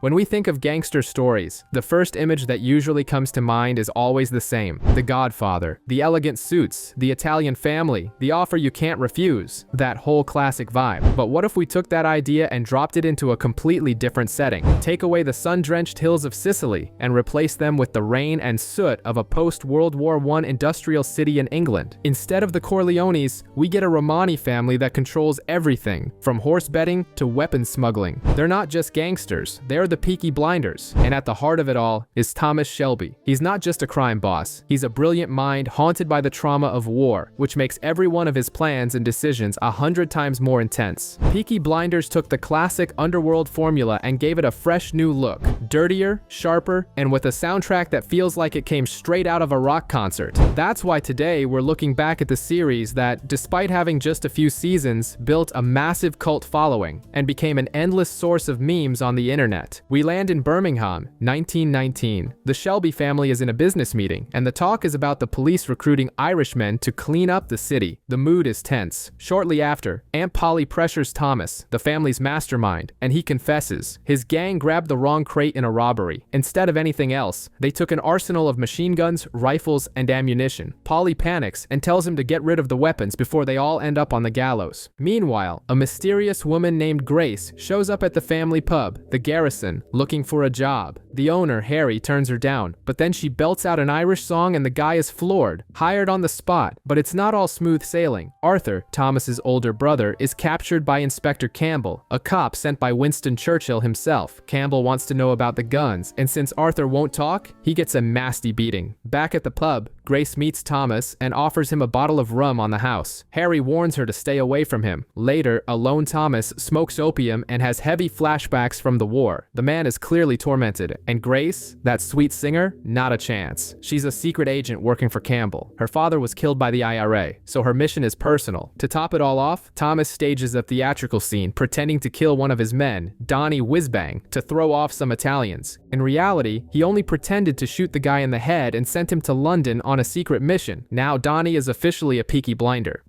When we think of gangster stories, the first image that usually comes to mind is always the same. The Godfather, the elegant suits, the Italian family, the offer you can't refuse, that whole classic vibe. But what if we took that idea and dropped it into a completely different setting? Take away the sun-drenched hills of Sicily and replace them with the rain and soot of a post-World War I industrial city in England. Instead of the Corleones, we get a Romani family that controls everything, from horse betting to weapons smuggling. They're not just gangsters, they're the Peaky Blinders, and at the heart of it all is Thomas Shelby. He's not just a crime boss, he's a brilliant mind haunted by the trauma of war, which makes every one of his plans and decisions 100 times more intense. Peaky Blinders took the classic underworld formula and gave it a fresh new look, dirtier, sharper, and with a soundtrack that feels like it came straight out of a rock concert. That's why today we're looking back at the series that, despite having just a few seasons, built a massive cult following and became an endless source of memes on the internet. We land in Birmingham, 1919. The Shelby family is in a business meeting, and the talk is about the police recruiting Irishmen to clean up the city. The mood is tense. Shortly after, Aunt Polly pressures Thomas, the family's mastermind, and he confesses. His gang grabbed the wrong crate in a robbery. Instead of anything else, they took an arsenal of machine guns, rifles, and ammunition. Polly panics and tells him to get rid of the weapons before they all end up on the gallows. Meanwhile, a mysterious woman named Grace shows up at the family pub, the Garrison, looking for a job. The owner, Harry, turns her down, but then she belts out an Irish song and the guy is floored, hired on the spot. But it's not all smooth sailing. Arthur, Thomas's older brother, is captured by Inspector Campbell, a cop sent by Winston Churchill himself. Campbell wants to know about the guns, and since Arthur won't talk, he gets a nasty beating. Back at the pub, Grace meets Thomas and offers him a bottle of rum on the house. Harry warns her to stay away from him. Later, a lone Thomas smokes opium and has heavy flashbacks from the war. The man is clearly tormented, and Grace, that sweet singer, not a chance. She's a secret agent working for Campbell. Her father was killed by the IRA, so her mission is personal. To top it all off, Thomas stages a theatrical scene pretending to kill one of his men, Donnie Whizbang, to throw off some Italians. In reality, he only pretended to shoot the guy in the head and sent him to London on a secret mission. Now Donnie is officially a Peaky Blinder.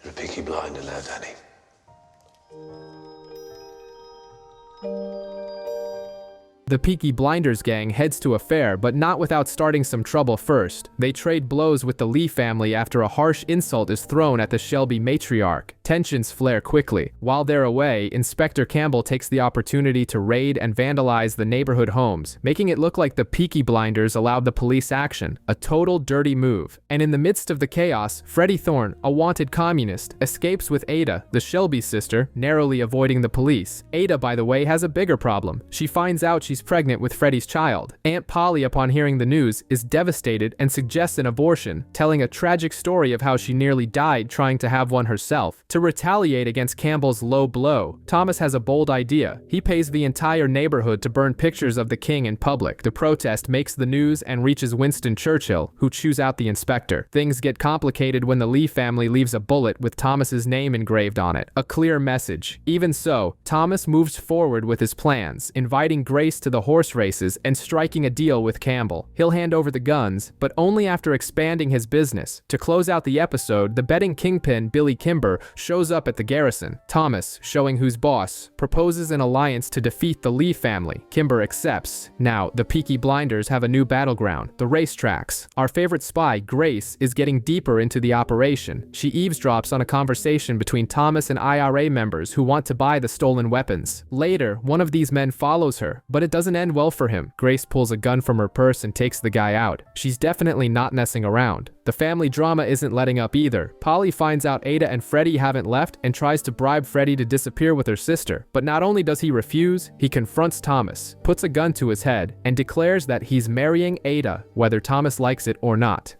You're a Peaky Blinder now, Danny. The Peaky Blinders gang heads to a fair, but not without starting some trouble first. They trade blows with the Lee family after a harsh insult is thrown at the Shelby matriarch. Tensions flare quickly. While they're away, Inspector Campbell takes the opportunity to raid and vandalize the neighborhood homes, making it look like the Peaky Blinders allowed the police action. A total dirty move. And in the midst of the chaos, Freddie Thorne, a wanted communist, escapes with Ada, the Shelby sister, narrowly avoiding the police. Ada, by the way, has a bigger problem. She finds out she's pregnant with Freddie's child. Aunt Polly, upon hearing the news, is devastated and suggests an abortion, telling a tragic story of how she nearly died trying to have one herself. To retaliate against Campbell's low blow, Thomas has a bold idea. He pays the entire neighborhood to burn pictures of the king in public. The protest makes the news and reaches Winston Churchill, who chews out the inspector. Things get complicated when the Lee family leaves a bullet with Thomas's name engraved on it. A clear message. Even so, Thomas moves forward with his plans, inviting Grace to the horse races and striking a deal with Campbell. He'll hand over the guns, but only after expanding his business. To close out the episode, the betting kingpin, Billy Kimber, shows up at the Garrison. Thomas, showing who's boss, proposes an alliance to defeat the Lee family. Kimber accepts. Now, the Peaky Blinders have a new battleground, the racetracks. Our favorite spy, Grace, is getting deeper into the operation. She eavesdrops on a conversation between Thomas and IRA members who want to buy the stolen weapons. Later, one of these men follows her, but it doesn't end well for him. Grace pulls a gun from her purse and takes the guy out. She's definitely not messing around. The family drama isn't letting up either. Polly finds out Ada and Freddie haven't left and tries to bribe Freddie to disappear with her sister. But not only does he refuse, he confronts Thomas, puts a gun to his head, and declares that he's marrying Ada, whether Thomas likes it or not.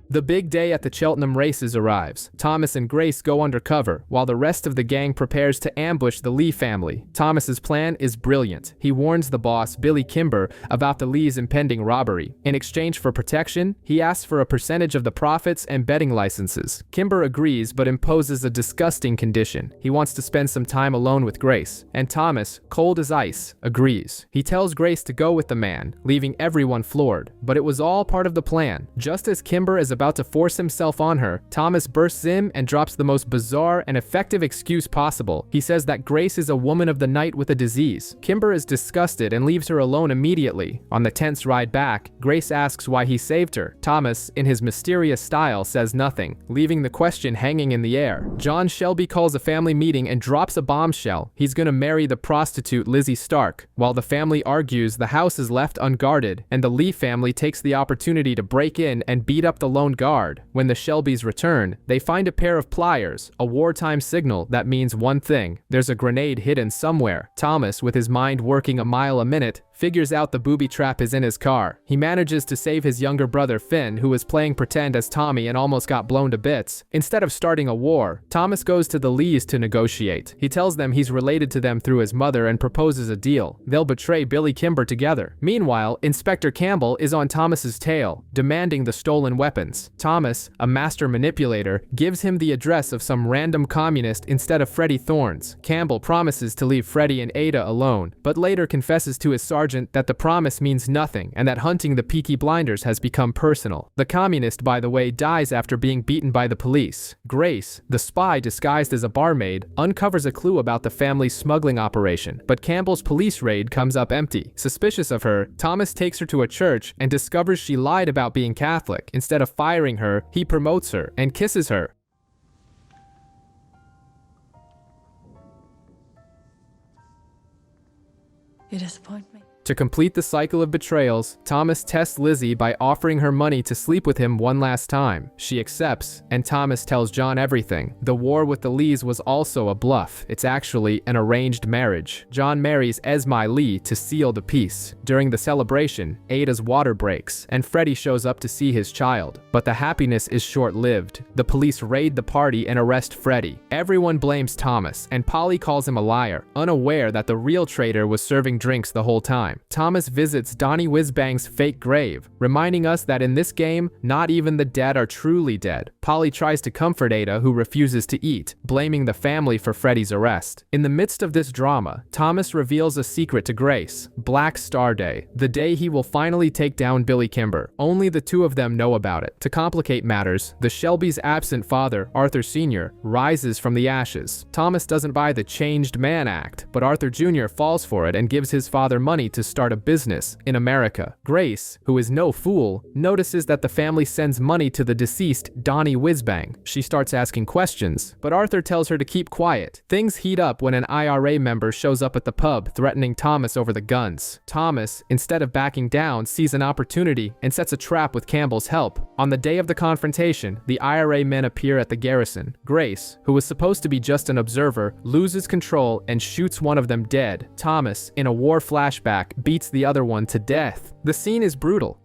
The big day at the Cheltenham races arrives. Thomas and Grace go undercover, while the rest of the gang prepares to ambush the Lee family. Thomas's plan is brilliant. He warns the boss, Billy Kimber, about the Lee's impending robbery. In exchange for protection, he asks for a percentage of the profits and betting licenses. Kimber agrees, but imposes a disgusting condition. He wants to spend some time alone with Grace, and Thomas, cold as ice, agrees. He tells Grace to go with the man, leaving everyone floored. But it was all part of the plan. Just as Kimber is about about to force himself on her, Thomas bursts in and drops the most bizarre and effective excuse possible. He says that Grace is a woman of the night with a disease. Kimber is disgusted and leaves her alone immediately. On the tense ride back, Grace asks why he saved her. Thomas, in his mysterious style, says nothing, leaving the question hanging in the air. John Shelby calls a family meeting and drops a bombshell. He's gonna marry the prostitute Lizzie Stark. While the family argues, the house is left unguarded, and the Lee family takes the opportunity to break in and beat up the lone guard. When the Shelbys return, they find a pair of pliers, a wartime signal that means one thing: there's a grenade hidden somewhere. Thomas, with his mind working a mile a minute, figures out the booby trap is in his car. He manages to save his younger brother Finn, who was playing pretend as Tommy and almost got blown to bits. Instead of starting a war, Thomas goes to the Lees to negotiate. He tells them he's related to them through his mother and proposes a deal. They'll betray Billy Kimber together. Meanwhile, Inspector Campbell is on Thomas's tail, demanding the stolen weapons. Thomas, a master manipulator, gives him the address of some random communist instead of Freddie Thorne's. Campbell promises to leave Freddie and Ada alone, but later confesses to his sergeant that the promise means nothing and that hunting the Peaky Blinders has become personal. The communist, by the way, dies after being beaten by the police. Grace, the spy disguised as a barmaid, uncovers a clue about the family's smuggling operation, but Campbell's police raid comes up empty. Suspicious of her, Thomas takes her to a church and discovers she lied about being Catholic. Instead of firing her, he promotes her and kisses her. You disappoint me. To complete the cycle of betrayals, Thomas tests Lizzie by offering her money to sleep with him one last time. She accepts, and Thomas tells John everything. The war with the Lees was also a bluff. It's actually an arranged marriage. John marries Esme Lee to seal the peace. During the celebration, Ada's water breaks, and Freddie shows up to see his child. But the happiness is short-lived. The police raid the party and arrest Freddie. Everyone blames Thomas, and Polly calls him a liar, unaware that the real traitor was serving drinks the whole time. Thomas visits Donnie Whizbang's fake grave, reminding us that in this game, not even the dead are truly dead. Polly tries to comfort Ada, who refuses to eat, blaming the family for Freddie's arrest. In the midst of this drama, Thomas reveals a secret to Grace: Black Star Day, the day he will finally take down Billy Kimber. Only the two of them know about it. To complicate matters, the Shelby's absent father, Arthur Sr., rises from the ashes. Thomas doesn't buy the changed man act, but Arthur Jr. falls for it and gives his father money to start a business in America. Grace, who is no fool, notices that the family sends money to the deceased Donnie Whizbang. She starts asking questions, but Arthur tells her to keep quiet. Things heat up when an IRA member shows up at the pub, threatening Thomas over the guns. Thomas, instead of backing down, sees an opportunity and sets a trap with Campbell's help. On the day of the confrontation, the IRA men appear at the garrison. Grace, who was supposed to be just an observer, loses control and shoots one of them dead. Thomas, in a war flashback, beats the other one to death. The scene is brutal.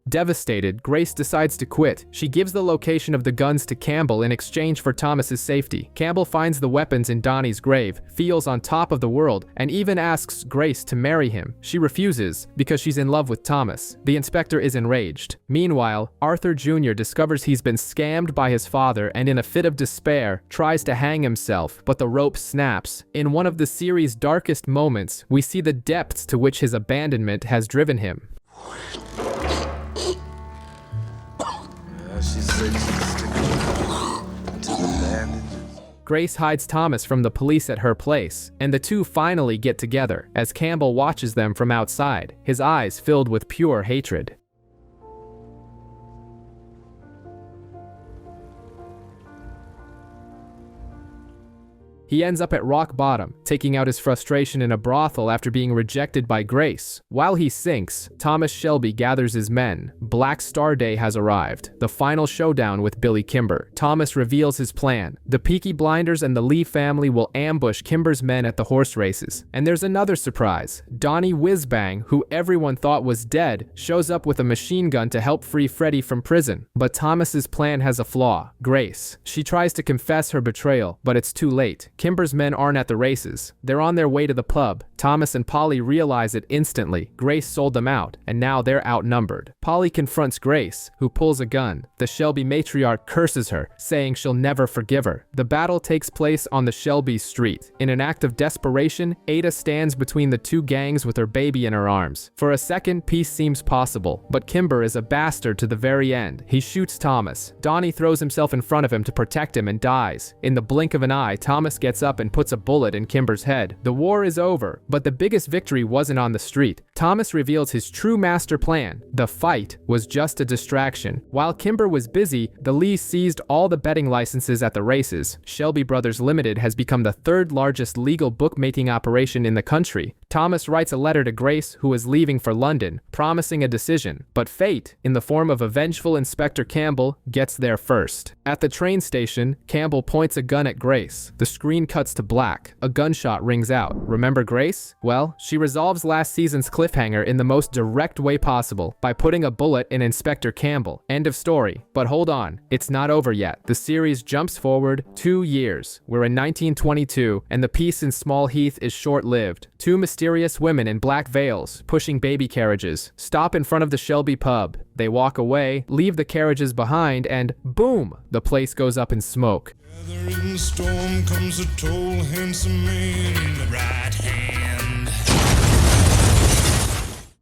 Devastated, Grace decides to quit. She gives the location of the guns to Campbell in exchange for Thomas's safety. Campbell finds the weapons in Donnie's grave, feels on top of the world, and even asks Grace to marry him. She refuses because she's in love with Thomas. The inspector is enraged. Meanwhile, Arthur Jr. discovers he's been scammed by his father and in a fit of despair, tries to hang himself, but the rope snaps. In one of the series' darkest moments, we see the depths to which his abandonment has driven him. She said she'd stick to the bandages. Grace hides Thomas from the police at her place, and the two finally get together as Campbell watches them from outside, his eyes filled with pure hatred. He ends up at rock bottom, taking out his frustration in a brothel after being rejected by Grace. While he sinks, Thomas Shelby gathers his men. Black Star Day has arrived, the final showdown with Billy Kimber. Thomas reveals his plan. The Peaky Blinders and the Lee family will ambush Kimber's men at the horse races. And there's another surprise. Donnie Whizbang, who everyone thought was dead, shows up with a machine gun to help free Freddie from prison. But Thomas's plan has a flaw: Grace. She tries to confess her betrayal, but it's too late. Kimber's men aren't at the races. They're on their way to the pub. Thomas and Polly realize it instantly. Grace sold them out, and now they're outnumbered. Polly confronts Grace, who pulls a gun. The Shelby matriarch curses her, saying she'll never forgive her. The battle takes place on the Shelby street. In an act of desperation, Ada stands between the two gangs with her baby in her arms. For a second, peace seems possible, but Kimber is a bastard to the very end. He shoots Thomas. Donnie throws himself in front of him to protect him and dies. In the blink of an eye, Thomas gets up and puts a bullet in Kimber's head. The war is over, but the biggest victory wasn't on the street. Thomas reveals his true master plan. The fight was just a distraction. While Kimber was busy, the Lees seized all the betting licenses at the races. Shelby Brothers Limited has become the third largest legal bookmaking operation in the country. Thomas writes a letter to Grace, who is leaving for London, promising a decision. But fate, in the form of a vengeful Inspector Campbell, gets there first. At the train station, Campbell points a gun at Grace. The screen cuts to black. A gunshot rings out. Remember Grace? Well, she resolves last season's cliffhanger in the most direct way possible, by putting a bullet in Inspector Campbell. End of story. But hold on, it's not over yet. The series jumps forward 2 years. We're in 1922, and the peace in Small Heath is short-lived. Two mysterious women in black veils, pushing baby carriages, stop in front of the Shelby pub. They walk away, leave the carriages behind, and boom, the place goes up in smoke. Together in the storm comes a tall, handsome man in the right hand.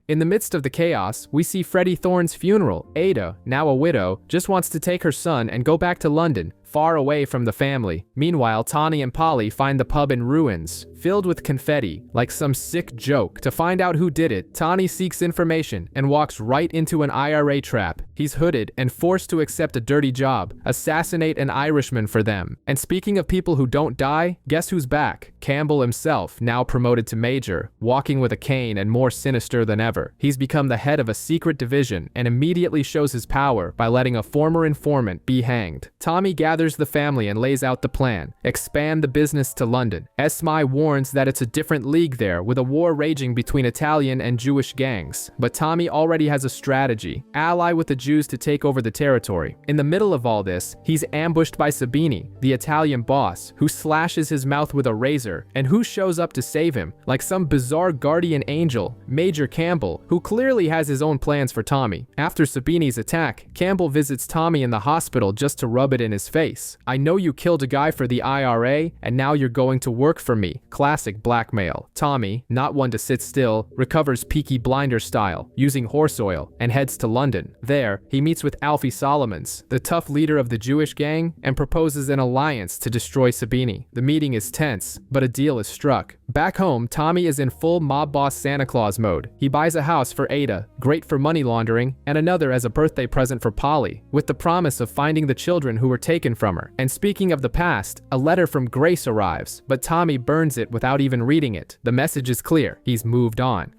In the midst of the chaos, we see Freddie Thorne's funeral. Ada, now a widow, just wants to take her son and go back to London, far away from the family. Meanwhile, Tawny and Polly find the pub in ruins, filled with confetti, like some sick joke. To find out who did it, Tawny seeks information and walks right into an IRA trap. He's hooded and forced to accept a dirty job, assassinate an Irishman for them. And speaking of people who don't die, guess who's back? Campbell himself, now promoted to major, walking with a cane and more sinister than ever. He's become the head of a secret division and immediately shows his power by letting a former informant be hanged. Tommy gathers the family and lays out the plan. Expand the business to London. Esme warns that it's a different league there, with a war raging between Italian and Jewish gangs. But Tommy already has a strategy. Ally with the Jews to take over the territory. In the middle of all this, he's ambushed by Sabini, the Italian boss, who slashes his mouth with a razor. And who shows up to save him? Like some bizarre guardian angel, Major Campbell, who clearly has his own plans for Tommy. After Sabini's attack, Campbell visits Tommy in the hospital just to rub it in his face. I know you killed a guy for the IRA, and now you're going to work for me. Classic blackmail. Tommy, not one to sit still, recovers Peaky Blinders style, using horse oil, and heads to London. There, he meets with Alfie Solomons, the tough leader of the Jewish gang, and proposes an alliance to destroy Sabini. The meeting is tense, but a deal is struck. Back home, Tommy is in full mob boss Santa Claus mode. He buys a house for Ada, great for money laundering, and another as a birthday present for Polly, with the promise of finding the children who were taken from her. And speaking of the past, a letter from Grace arrives, but Tommy burns it without even reading it. The message is clear. He's moved on.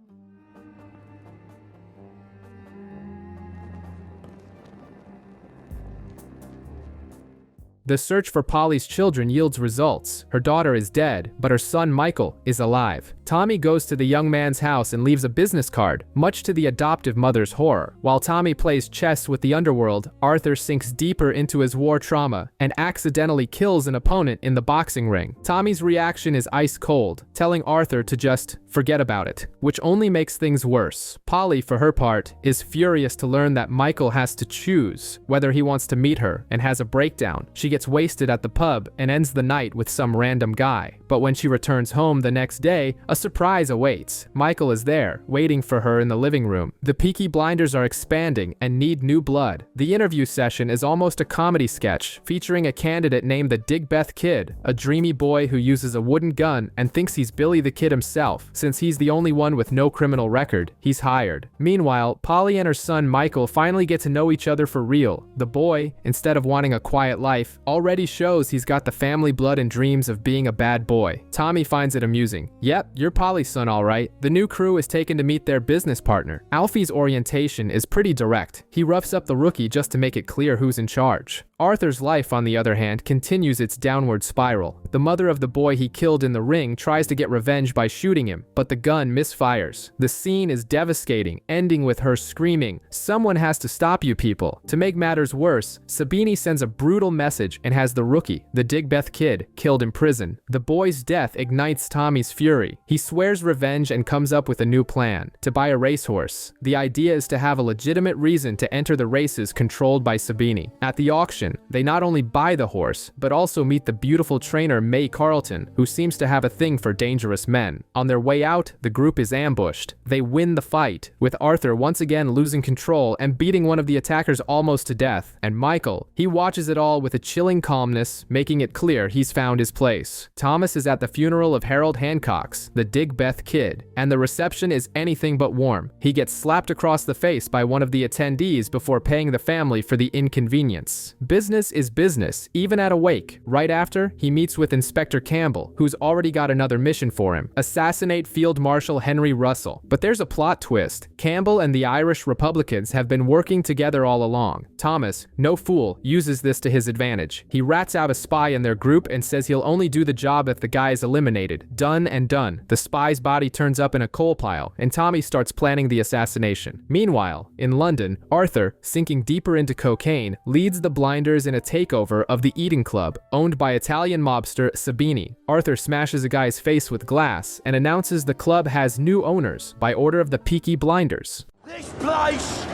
The search for Polly's children yields results. Her daughter is dead, but her son Michael is alive. Tommy goes to the young man's house and leaves a business card, much to the adoptive mother's horror. While Tommy plays chess with the underworld, Arthur sinks deeper into his war trauma and accidentally kills an opponent in the boxing ring. Tommy's reaction is ice cold, telling Arthur to just forget about it, which only makes things worse. Polly, for her part, is furious to learn that Michael has to choose whether he wants to meet her and has a breakdown. She gets wasted at the pub and ends the night with some random guy. But when she returns home the next day, a surprise awaits. Michael is there, waiting for her in the living room. The Peaky Blinders are expanding and need new blood. The interview session is almost a comedy sketch, featuring a candidate named the Digbeth Kid, a dreamy boy who uses a wooden gun and thinks he's Billy the Kid himself. Since he's the only one with no criminal record, he's hired. Meanwhile, Polly and her son Michael finally get to know each other for real. The boy, instead of wanting a quiet life, already shows he's got the family blood and dreams of being a bad boy. Tommy finds it amusing. Yep, you're Polly's son all right. The new crew is taken to meet their business partner. Alfie's orientation is pretty direct. He roughs up the rookie just to make it clear who's in charge. Arthur's life, on the other hand, continues its downward spiral. The mother of the boy he killed in the ring tries to get revenge by shooting him, but the gun misfires. The scene is devastating, ending with her screaming, "Someone has to stop you people." To make matters worse, Sabini sends a brutal message and has the rookie, the Digbeth kid, killed in prison. The boy's death ignites Tommy's fury. He swears revenge and comes up with a new plan: to buy a racehorse. The idea is to have a legitimate reason to enter the races controlled by Sabini. At the auction, they not only buy the horse, but also meet the beautiful trainer May Carlton, who seems to have a thing for dangerous men. On their way out, the group is ambushed. They win the fight, with Arthur once again losing control and beating one of the attackers almost to death. And Michael, he watches it all with a chilling calmness, making it clear he's found his place. Thomas is at the funeral of Harold Hancock's, the Digbeth kid, and the reception is anything but warm. He gets slapped across the face by one of the attendees before paying the family for the inconvenience. Business is business, even at a wake. Right after, he meets with Inspector Campbell, who's already got another mission for him: assassinate Field Marshal Henry Russell. But there's a plot twist. Campbell and the Irish Republicans have been working together all along. Thomas, no fool, uses this to his advantage. He rats out a spy in their group and says he'll only do the job if the guy is eliminated. Done and done. The spy's body turns up in a coal pile, and Tommy starts planning the assassination. Meanwhile, in London, Arthur, sinking deeper into cocaine, leads the blinders in a takeover of the Eating Club, owned by Italian mobster Sabini. Arthur smashes a guy's face with glass and announces the club has new owners by order of the Peaky blinders. This place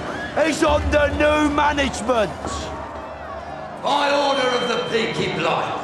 is under new management. By order of the Peaky blinders.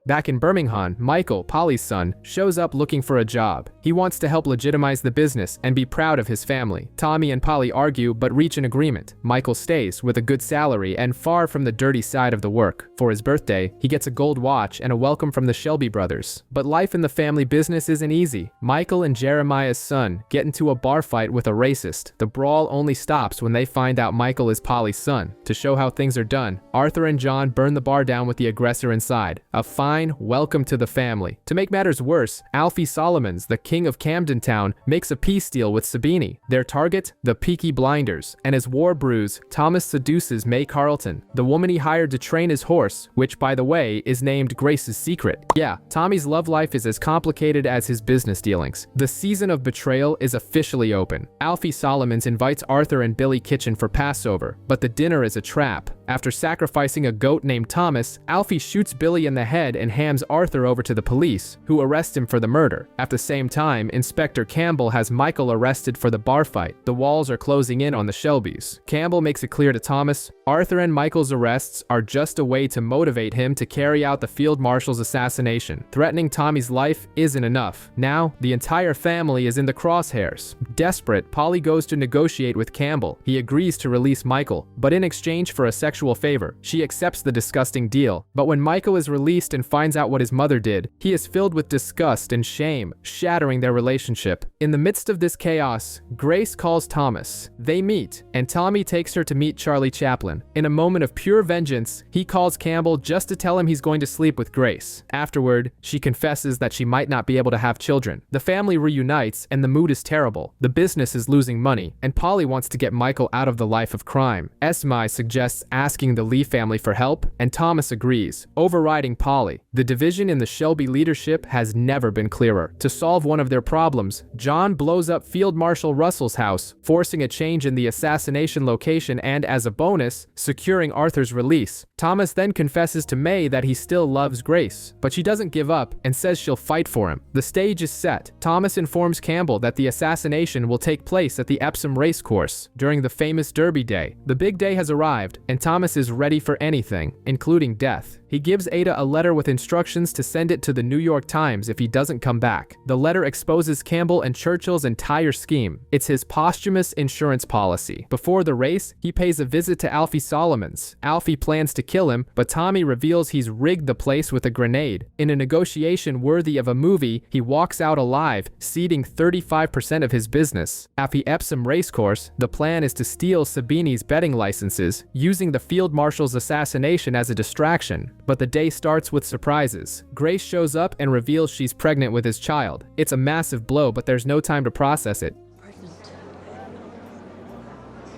Back in Birmingham, Michael, Polly's son, shows up looking for a job. He wants to help legitimize the business and be proud of his family. Tommy and Polly argue but reach an agreement. Michael stays with a good salary and far from the dirty side of the work. For his birthday, he gets a gold watch and a welcome from the Shelby brothers. But life in the family business isn't easy. Michael and Jeremiah's son get into a bar fight with a racist. The brawl only stops when they find out Michael is Polly's son. To show how things are done, Arthur and John burn the bar down with the aggressor inside. A fine welcome to the family. To make matters worse, Alfie Solomons, the king of Camden Town, makes a peace deal with Sabini. Their target, the Peaky blinders. And as war brews, Thomas seduces May Carlton, the woman he hired to train his horse, which, by the way, is named Grace's Secret. Yeah, Tommy's love life is as complicated as his business dealings. The season of betrayal is officially open. Alfie Solomons invites Arthur and Billy Kitchen for Passover, but the dinner is a trap. After sacrificing a goat named Thomas, Alfie shoots Billy in the head and hands Arthur over to the police, who arrest him for the murder. At the same time, Inspector Campbell has Michael arrested for the bar fight. The walls are closing in on the Shelbys. Campbell makes it clear to Thomas, Arthur and Michael's arrests are just a way to motivate him to carry out the field marshal's assassination. Threatening Tommy's life isn't enough. Now, the entire family is in the crosshairs. Desperate, Polly goes to negotiate with Campbell. He agrees to release Michael, but in exchange for a sexual favor. She accepts the disgusting deal. But when Michael is released and finds out what his mother did, he is filled with disgust and shame, shattering their relationship. In the midst of this chaos, Grace calls Thomas. They meet, and Tommy takes her to meet Charlie Chaplin. In a moment of pure vengeance, he calls Campbell just to tell him he's going to sleep with Grace. Afterward, she confesses that she might not be able to have children. The family reunites, and the mood is terrible. The business is losing money, and Polly wants to get Michael out of the life of crime. Esmai suggests asking the Lee family for help, and Thomas agrees, overriding Polly. The division in the Shelby leadership has never been clearer. To solve one of their problems, John blows up Field Marshal Russell's house, forcing a change in the assassination location and, as a bonus, securing Arthur's release. Thomas then confesses to May that he still loves Grace, but she doesn't give up and says she'll fight for him. The stage is set. Thomas informs Campbell that the assassination will take place at the Epsom racecourse during the famous Derby Day. The big day has arrived, and Thomas is ready for anything, including death. He gives Ada a letter with instructions to send it to the New York Times if he doesn't come back. The letter exposes Campbell and Churchill's entire scheme. It's his posthumous insurance policy. Before the race, he pays a visit to Alfie Solomons. Alfie plans to kill him, but Tommy reveals he's rigged the place with a grenade. In a negotiation worthy of a movie, he walks out alive, ceding 35% of his business. At the Epsom racecourse, the plan is to steal Sabini's betting licenses, using the field marshal's assassination as a distraction. But the day starts with surprises. Grace shows up and reveals she's pregnant with his child. It's a massive blow, but there's no time to process it. Pregnant.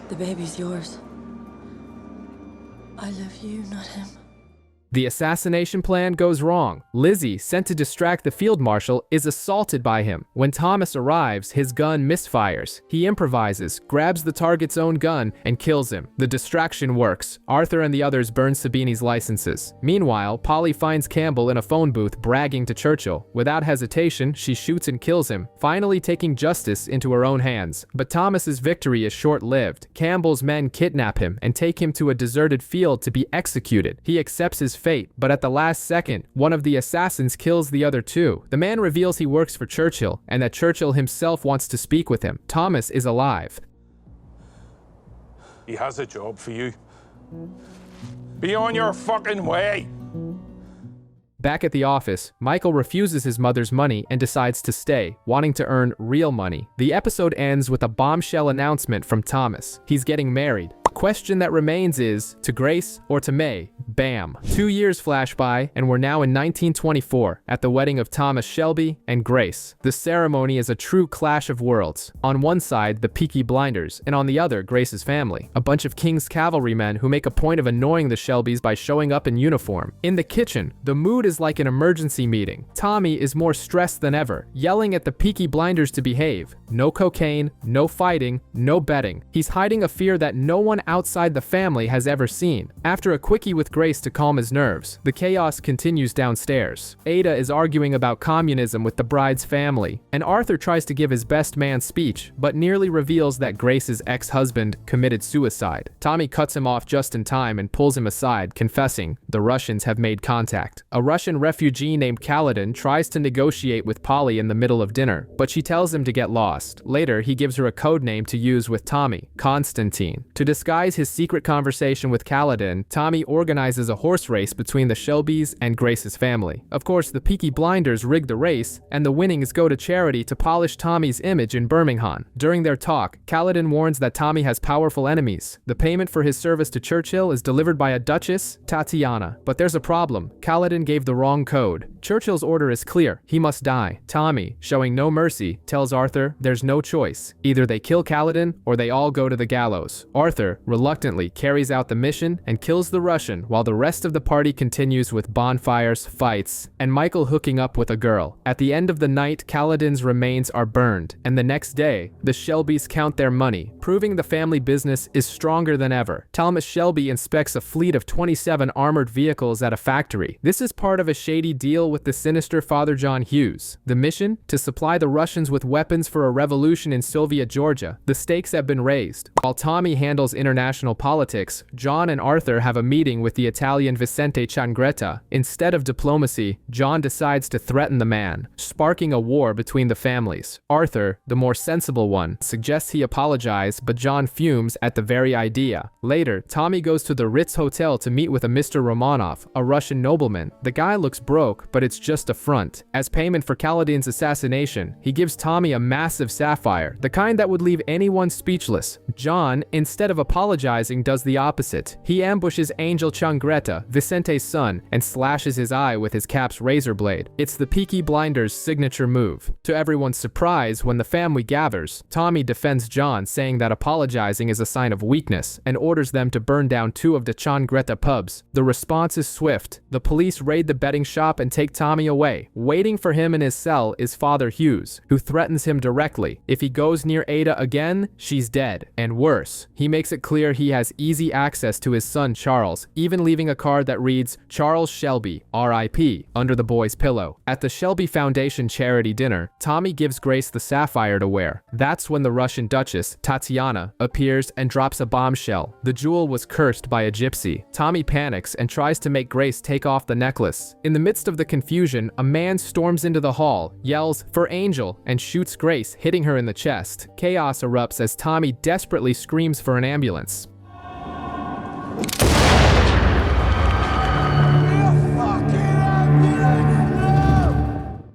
The baby's yours. I love you, not him. The assassination plan goes wrong. Lizzie, sent to distract the field marshal, is assaulted by him. When Thomas arrives, his gun misfires. He improvises, grabs the target's own gun, and kills him. The distraction works. Arthur and the others burn Sabini's licenses. Meanwhile, Polly finds Campbell in a phone booth bragging to Churchill. Without hesitation, she shoots and kills him, finally taking justice into her own hands. But Thomas's victory is short-lived. Campbell's men kidnap him and take him to a deserted field to be executed. He accepts his fate, but at the last second, one of the assassins kills the other two. The man reveals he works for Churchill and that Churchill himself wants to speak with him. Thomas is alive. He has a job for you. Be on your fucking way! Back at the office, Michael refuses his mother's money and decides to stay, wanting to earn real money. The episode ends with a bombshell announcement from Thomas. He's getting married. The question that remains is, to Grace or to May? Bam. 2 years flash by, and we're now in 1924, at the wedding of Thomas Shelby and Grace. The ceremony is a true clash of worlds. On one side, the Peaky Blinders, and on the other, Grace's family. A bunch of King's cavalrymen who make a point of annoying the Shelbys by showing up in uniform. In the kitchen, the mood is like an emergency meeting. Tommy is more stressed than ever, yelling at the Peaky Blinders to behave. No cocaine, no fighting, no betting. He's hiding a fear that no one outside the family has ever seen. After a quickie with Grace to calm his nerves, the chaos continues downstairs. Ada is arguing about communism with the bride's family, and Arthur tries to give his best man speech, but nearly reveals that Grace's ex-husband committed suicide. Tommy cuts him off just in time and pulls him aside, confessing the Russians have made contact. A Russian refugee named Kaladin tries to negotiate with Polly in the middle of dinner, but she tells him to get lost. Later, he gives her a code name to use with Tommy, Constantine. To disguise his secret conversation with Kaladin, Tommy organizes a horse race between the Shelbys and Grace's family. Of course, the Peaky Blinders rig the race, and the winnings go to charity to polish Tommy's image in Birmingham. During their talk, Kaladin warns that Tommy has powerful enemies. The payment for his service to Churchill is delivered by a Duchess, Tatiana. But there's a problem. Kaladin gave the wrong code. Churchill's order is clear. He must die. Tommy, showing no mercy, tells Arthur there's no choice. Either they kill Kaladin or they all go to the gallows. Arthur reluctantly carries out the mission and kills the Russian while the rest of the party continues with bonfires, fights, and Michael hooking up with a girl. At the end of the night, Kaladin's remains are burned, and the next day, the Shelbys count their money, proving the family business is stronger than ever. Thomas Shelby inspects a fleet of 27 armored vehicles at a factory. This is part of a shady deal with the sinister Father John Hughes. The mission? To supply the Russians with weapons for a revolution in Soviet Georgia. The stakes have been raised. While Tommy handles international politics, John and Arthur have a meeting with the Italian Vicente Changretta. Instead of diplomacy, John decides to threaten the man, sparking a war between the families. Arthur, the more sensible one, suggests he apologize, but John fumes at the very idea. Later, Tommy goes to the Ritz Hotel to meet with a Mr. Romanov, a Russian nobleman. The guy looks broke, but it's just a front. As payment for Kaladin's assassination, he gives Tommy a massive sapphire, the kind that would leave anyone speechless. John, instead of apologizing, does the opposite. He ambushes Angel Changretta, Vicente's son, and slashes his eye with his cap's razor blade. It's the Peaky Blinders' signature move. To everyone's surprise, when the family gathers, Tommy defends John, saying that apologizing is a sign of weakness, and orders them to burn down 2 of the Changretta pubs. The response is swift. The police raid the betting shop and take Tommy away. Waiting for him in his cell is Father Hughes, who threatens him directly. If he goes near Ada again, she's dead. And worse, he makes it clear he has easy access to his son Charles, even leaving a card that reads, Charles Shelby, R.I.P., under the boy's pillow. At the Shelby Foundation charity dinner, Tommy gives Grace the sapphire to wear. That's when the Russian Duchess, Tatiana, appears and drops a bombshell. The jewel was cursed by a gypsy. Tommy panics and tries to make Grace take off the necklace. In the midst of the confusion, a man storms into the hall, yells, "For Angel," and shoots Grace, hitting her in the chest. Chaos erupts as Tommy desperately screams for an ambulance.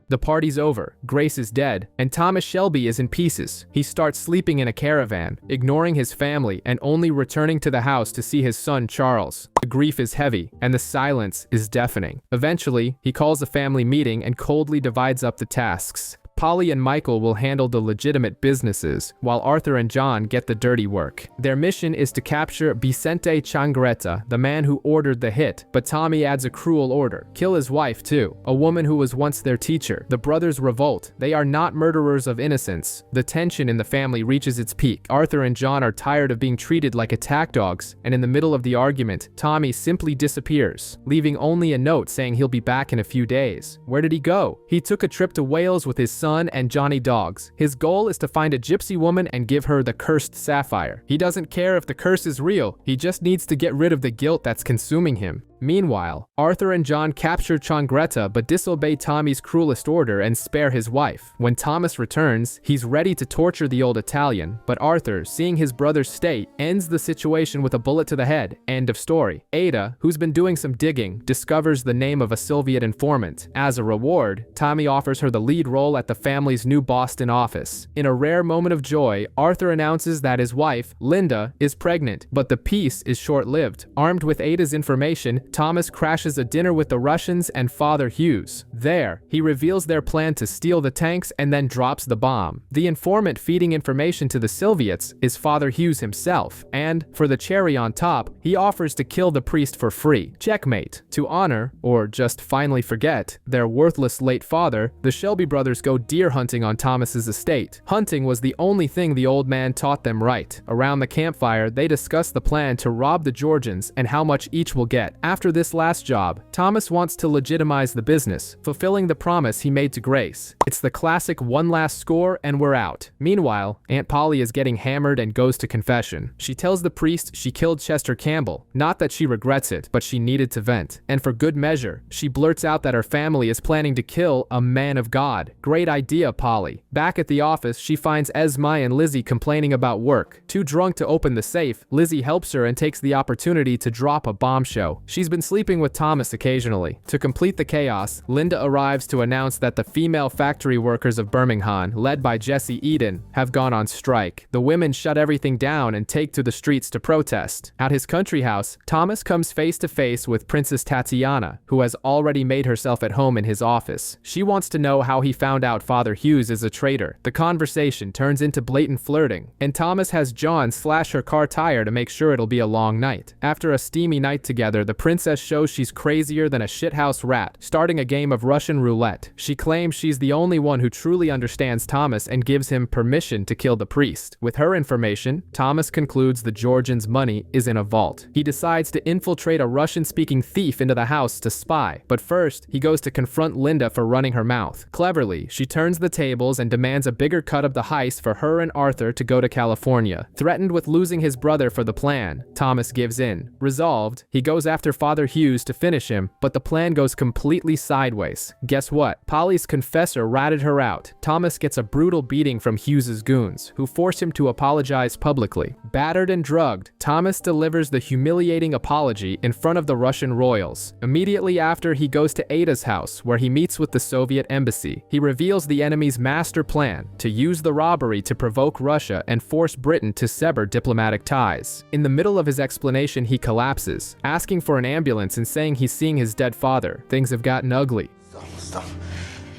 The party's over, Grace is dead, and Thomas Shelby is in pieces. He starts sleeping in a caravan, ignoring his family and only returning to the house to see his son Charles. The grief is heavy, and the silence is deafening. Eventually, he calls a family meeting and coldly divides up the tasks. Polly and Michael will handle the legitimate businesses, while Arthur and John get the dirty work. Their mission is to capture Vicente Changreta, the man who ordered the hit, but Tommy adds a cruel order: kill his wife too, a woman who was once their teacher. The brothers revolt. They are not murderers of innocence. The tension in the family reaches its peak. Arthur and John are tired of being treated like attack dogs, and in the middle of the argument, Tommy simply disappears, leaving only a note saying he'll be back in a few days. Where did he go? He took a trip to Wales with his son and Johnny Dogs. His goal is to find a gypsy woman and give her the cursed sapphire. He doesn't care if the curse is real, he just needs to get rid of the guilt that's consuming him. Meanwhile, Arthur and John capture Changreta but disobey Tommy's cruelest order and spare his wife. When Thomas returns, he's ready to torture the old Italian, but Arthur, seeing his brother's state, ends the situation with a bullet to the head. End of story. Ada, who's been doing some digging, discovers the name of a Soviet informant. As a reward, Tommy offers her the lead role at the family's new Boston office. In a rare moment of joy, Arthur announces that his wife, Linda, is pregnant, but the peace is short-lived. Armed with Ada's information, Thomas crashes a dinner with the Russians and Father Hughes. There, he reveals their plan to steal the tanks and then drops the bomb. The informant feeding information to the Soviets is Father Hughes himself, and, for the cherry on top, he offers to kill the priest for free. Checkmate. To honor, or just finally forget, their worthless late father, the Shelby brothers go deer hunting on Thomas's estate. Hunting was the only thing the old man taught them right. Around the campfire, they discuss the plan to rob the Georgians and how much each will get. After this last job, Thomas wants to legitimize the business, fulfilling the promise he made to Grace. It's the classic one last score and we're out. Meanwhile, Aunt Polly is getting hammered and goes to confession. She tells the priest she killed Chester Campbell. Not that she regrets it, but she needed to vent. And for good measure, she blurts out that her family is planning to kill a man of God. Great idea, Polly. Back at the office, she finds Esme and Lizzie complaining about work. Too drunk to open the safe, Lizzie helps her and takes the opportunity to drop a bombshell. She's been sleeping with Thomas occasionally. To complete the chaos, Linda arrives to announce that the female factory workers of Birmingham, led by Jessie Eden, have gone on strike. The women shut everything down and take to the streets to protest. At his country house, Thomas comes face to face with Princess Tatiana, who has already made herself at home in his office. She wants to know how he found out Father Hughes is a traitor. The conversation turns into blatant flirting, and Thomas has John slash her car tire to make sure it'll be a long night. After a steamy night together, the princess shows she's crazier than a shithouse rat, starting a game of Russian roulette. She claims she's the only one who truly understands Thomas and gives him permission to kill the priest. With her information, Thomas concludes the Georgians' money is in a vault. He decides to infiltrate a Russian-speaking thief into the house to spy, but first, he goes to confront Linda for running her mouth. Cleverly, she turns the tables and demands a bigger cut of the heist for her and Arthur to go to California. Threatened with losing his brother for the plan, Thomas gives in. Resolved, he goes after Father Hughes to finish him, but the plan goes completely sideways. Guess what? Polly's confessor ratted her out. Thomas gets a brutal beating from Hughes's goons, who force him to apologize publicly. Battered and drugged, Thomas delivers the humiliating apology in front of the Russian royals. Immediately after, he goes to Ada's house, where he meets with the Soviet embassy. He reveals the enemy's master plan, to use the robbery to provoke Russia and force Britain to sever diplomatic ties. In the middle of his explanation, he collapses, asking for an ambulance and saying he's seeing his dead father. Things have gotten ugly. Stop.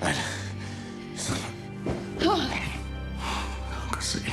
Right. Stop. I can see you.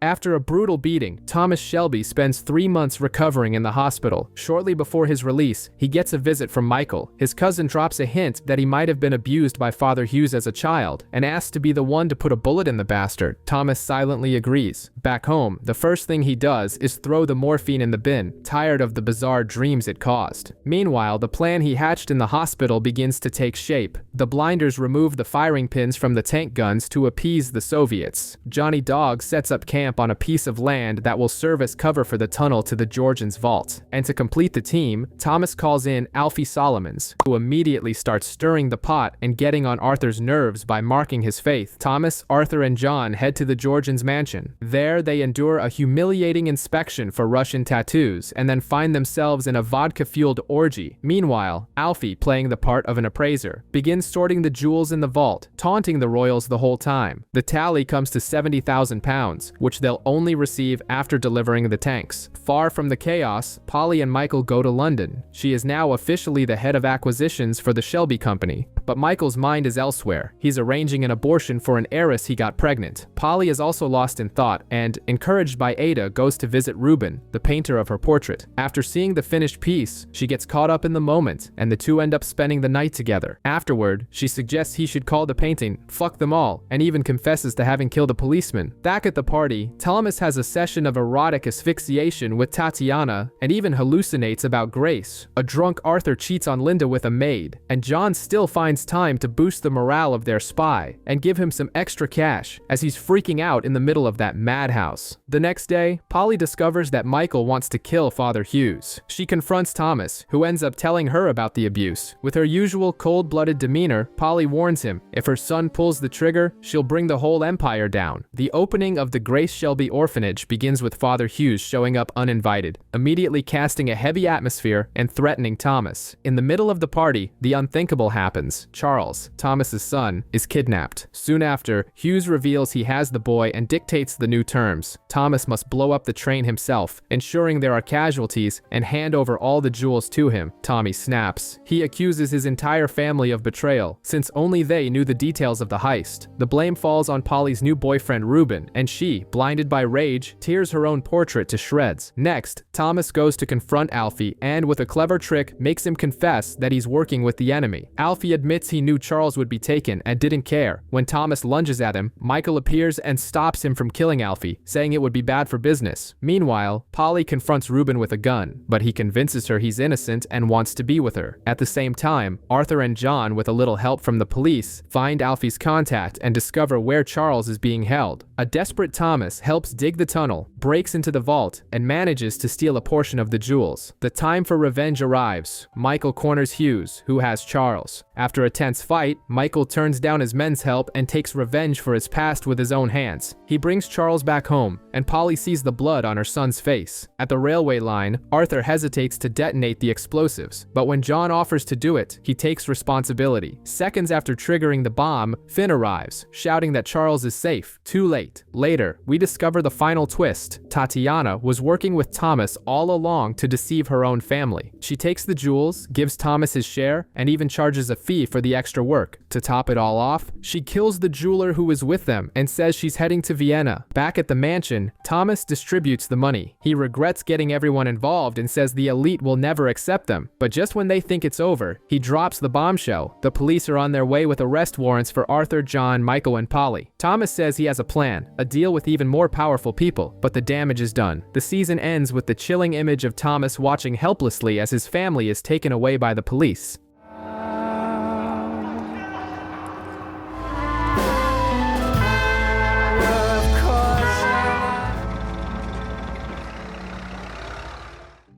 After a brutal beating, Thomas Shelby spends 3 months recovering in the hospital. Shortly before his release, he gets a visit from Michael. His cousin drops a hint that he might have been abused by Father Hughes as a child, and asks to be the one to put a bullet in the bastard. Thomas silently agrees. Back home, the first thing he does is throw the morphine in the bin, tired of the bizarre dreams it caused. Meanwhile, the plan he hatched in the hospital begins to take shape. The blinders remove the firing pins from the tank guns to appease the Soviets. Johnny Dog sets up camp on a piece of land that will serve as cover for the tunnel to the Georgians' vault. And to complete the team, Thomas calls in Alfie Solomons, who immediately starts stirring the pot and getting on Arthur's nerves by marking his faith. Thomas, Arthur, and John head to the Georgians' mansion. There, they endure a humiliating inspection for Russian tattoos, and then find themselves in a vodka-fueled orgy. Meanwhile, Alfie, playing the part of an appraiser, begins sorting the jewels in the vault, taunting the royals the whole time. The tally comes to 70,000 pounds, which they'll only receive after delivering the tanks. Far from the chaos, Polly and Michael go to London. She is now officially the head of acquisitions for the Shelby Company. but Michael's mind is elsewhere. He's arranging an abortion for an heiress he got pregnant. Polly is also lost in thought and, encouraged by Ada, goes to visit Ruben, the painter of her portrait. After seeing the finished piece, she gets caught up in the moment, and the two end up spending the night together. Afterward, she suggests he should call the painting "Fuck Them All," and even confesses to having killed a policeman. Back at the party, Thomas has a session of erotic asphyxiation with Tatiana and even hallucinates about Grace. A drunk Arthur cheats on Linda with a maid, and John still finds time to boost the morale of their spy and give him some extra cash as he's freaking out in the middle of that madhouse. The next day, Polly discovers that Michael wants to kill Father Hughes. She confronts Thomas, who ends up telling her about the abuse. With her usual cold-blooded demeanor, Polly warns him if her son pulls the trigger, she'll bring the whole empire down. The opening of the Grace Shelby orphanage begins with Father Hughes showing up uninvited, immediately casting a heavy atmosphere and threatening Thomas. In the middle of the party, the unthinkable happens. Charles, Thomas's son, is kidnapped. Soon after, Hughes reveals he has the boy and dictates the new terms. Thomas must blow up the train himself, ensuring there are casualties, and hand over all the jewels to him. Tommy snaps. He accuses his entire family of betrayal, since only they knew the details of the heist. The blame falls on Polly's new boyfriend Ruben, and she, blinded by rage, tears her own portrait to shreds. Next, Thomas goes to confront Alfie and, with a clever trick, makes him confess that he's working with the enemy. Alfie admits he knew Charles would be taken and didn't care. When Thomas lunges at him, Michael appears and stops him from killing Alfie, saying it would be bad for business. Meanwhile, Polly confronts Ruben with a gun, but he convinces her he's innocent and wants to be with her. At the same time, Arthur and John, with a little help from the police, find Alfie's contact and discover where Charles is being held. A desperate Thomas helps dig the tunnel, breaks into the vault, and manages to steal a portion of the jewels. The time for revenge arrives. Michael corners Hughes, who has Charles. After a tense fight, Michael turns down his men's help and takes revenge for his past with his own hands. He brings Charles back home, and Polly sees the blood on her son's face. At the railway line, Arthur hesitates to detonate the explosives, but when John offers to do it, he takes responsibility. Seconds after triggering the bomb, Finn arrives, shouting that Charles is safe. Too late. Later, we discover the final twist. Tatiana was working with Thomas all along to deceive her own family. She takes the jewels, gives Thomas his share, and even charges a fee for the extra work. To top it all off, she kills the jeweler who was with them and says she's heading to Vienna. Back at the mansion, Thomas distributes the money. He regrets getting everyone involved and says the elite will never accept them. But just when they think it's over, he drops the bombshell. The police are on their way with arrest warrants for Arthur, John, Michael, and Polly. Thomas says he has a plan, a deal with even more powerful people, but the damage is done. The season ends with the chilling image of Thomas watching helplessly as his family is taken away by the police.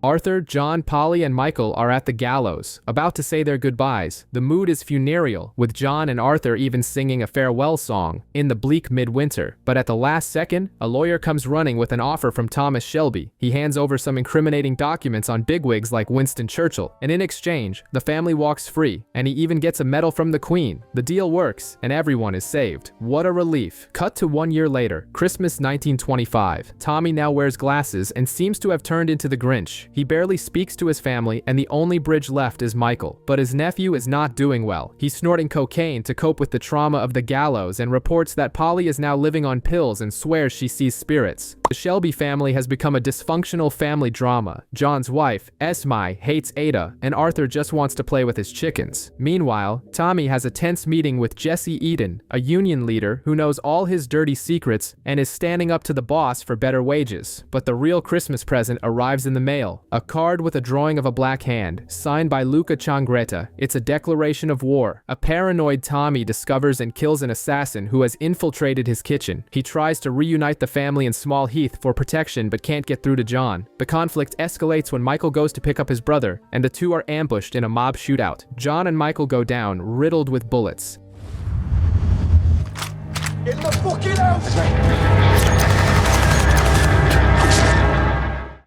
Arthur, John, Polly, and Michael are at the gallows, about to say their goodbyes. The mood is funereal, with John and Arthur even singing a farewell song in the bleak midwinter. But at the last second, a lawyer comes running with an offer from Thomas Shelby. He hands over some incriminating documents on bigwigs like Winston Churchill, and in exchange, the family walks free, and he even gets a medal from the Queen. The deal works, and everyone is saved. What a relief. Cut to 1 year later, Christmas 1925. Tommy now wears glasses and seems to have turned into the Grinch. He barely speaks to his family, and the only bridge left is Michael. But his nephew is not doing well. He's snorting cocaine to cope with the trauma of the gallows and reports that Polly is now living on pills and swears she sees spirits. The Shelby family has become a dysfunctional family drama. John's wife, Esme, hates Ada, and Arthur just wants to play with his chickens. Meanwhile, Tommy has a tense meeting with Jesse Eden, a union leader who knows all his dirty secrets and is standing up to the boss for better wages. But the real Christmas present arrives in the mail. A card with a drawing of a black hand, signed by Luca Changretta. It's a declaration of war. A paranoid Tommy discovers and kills an assassin who has infiltrated his kitchen. He tries to reunite the family in Small Heath for protection but can't get through to John. The conflict escalates when Michael goes to pick up his brother, and the two are ambushed in a mob shootout. John and Michael go down, riddled with bullets. In the fucking house!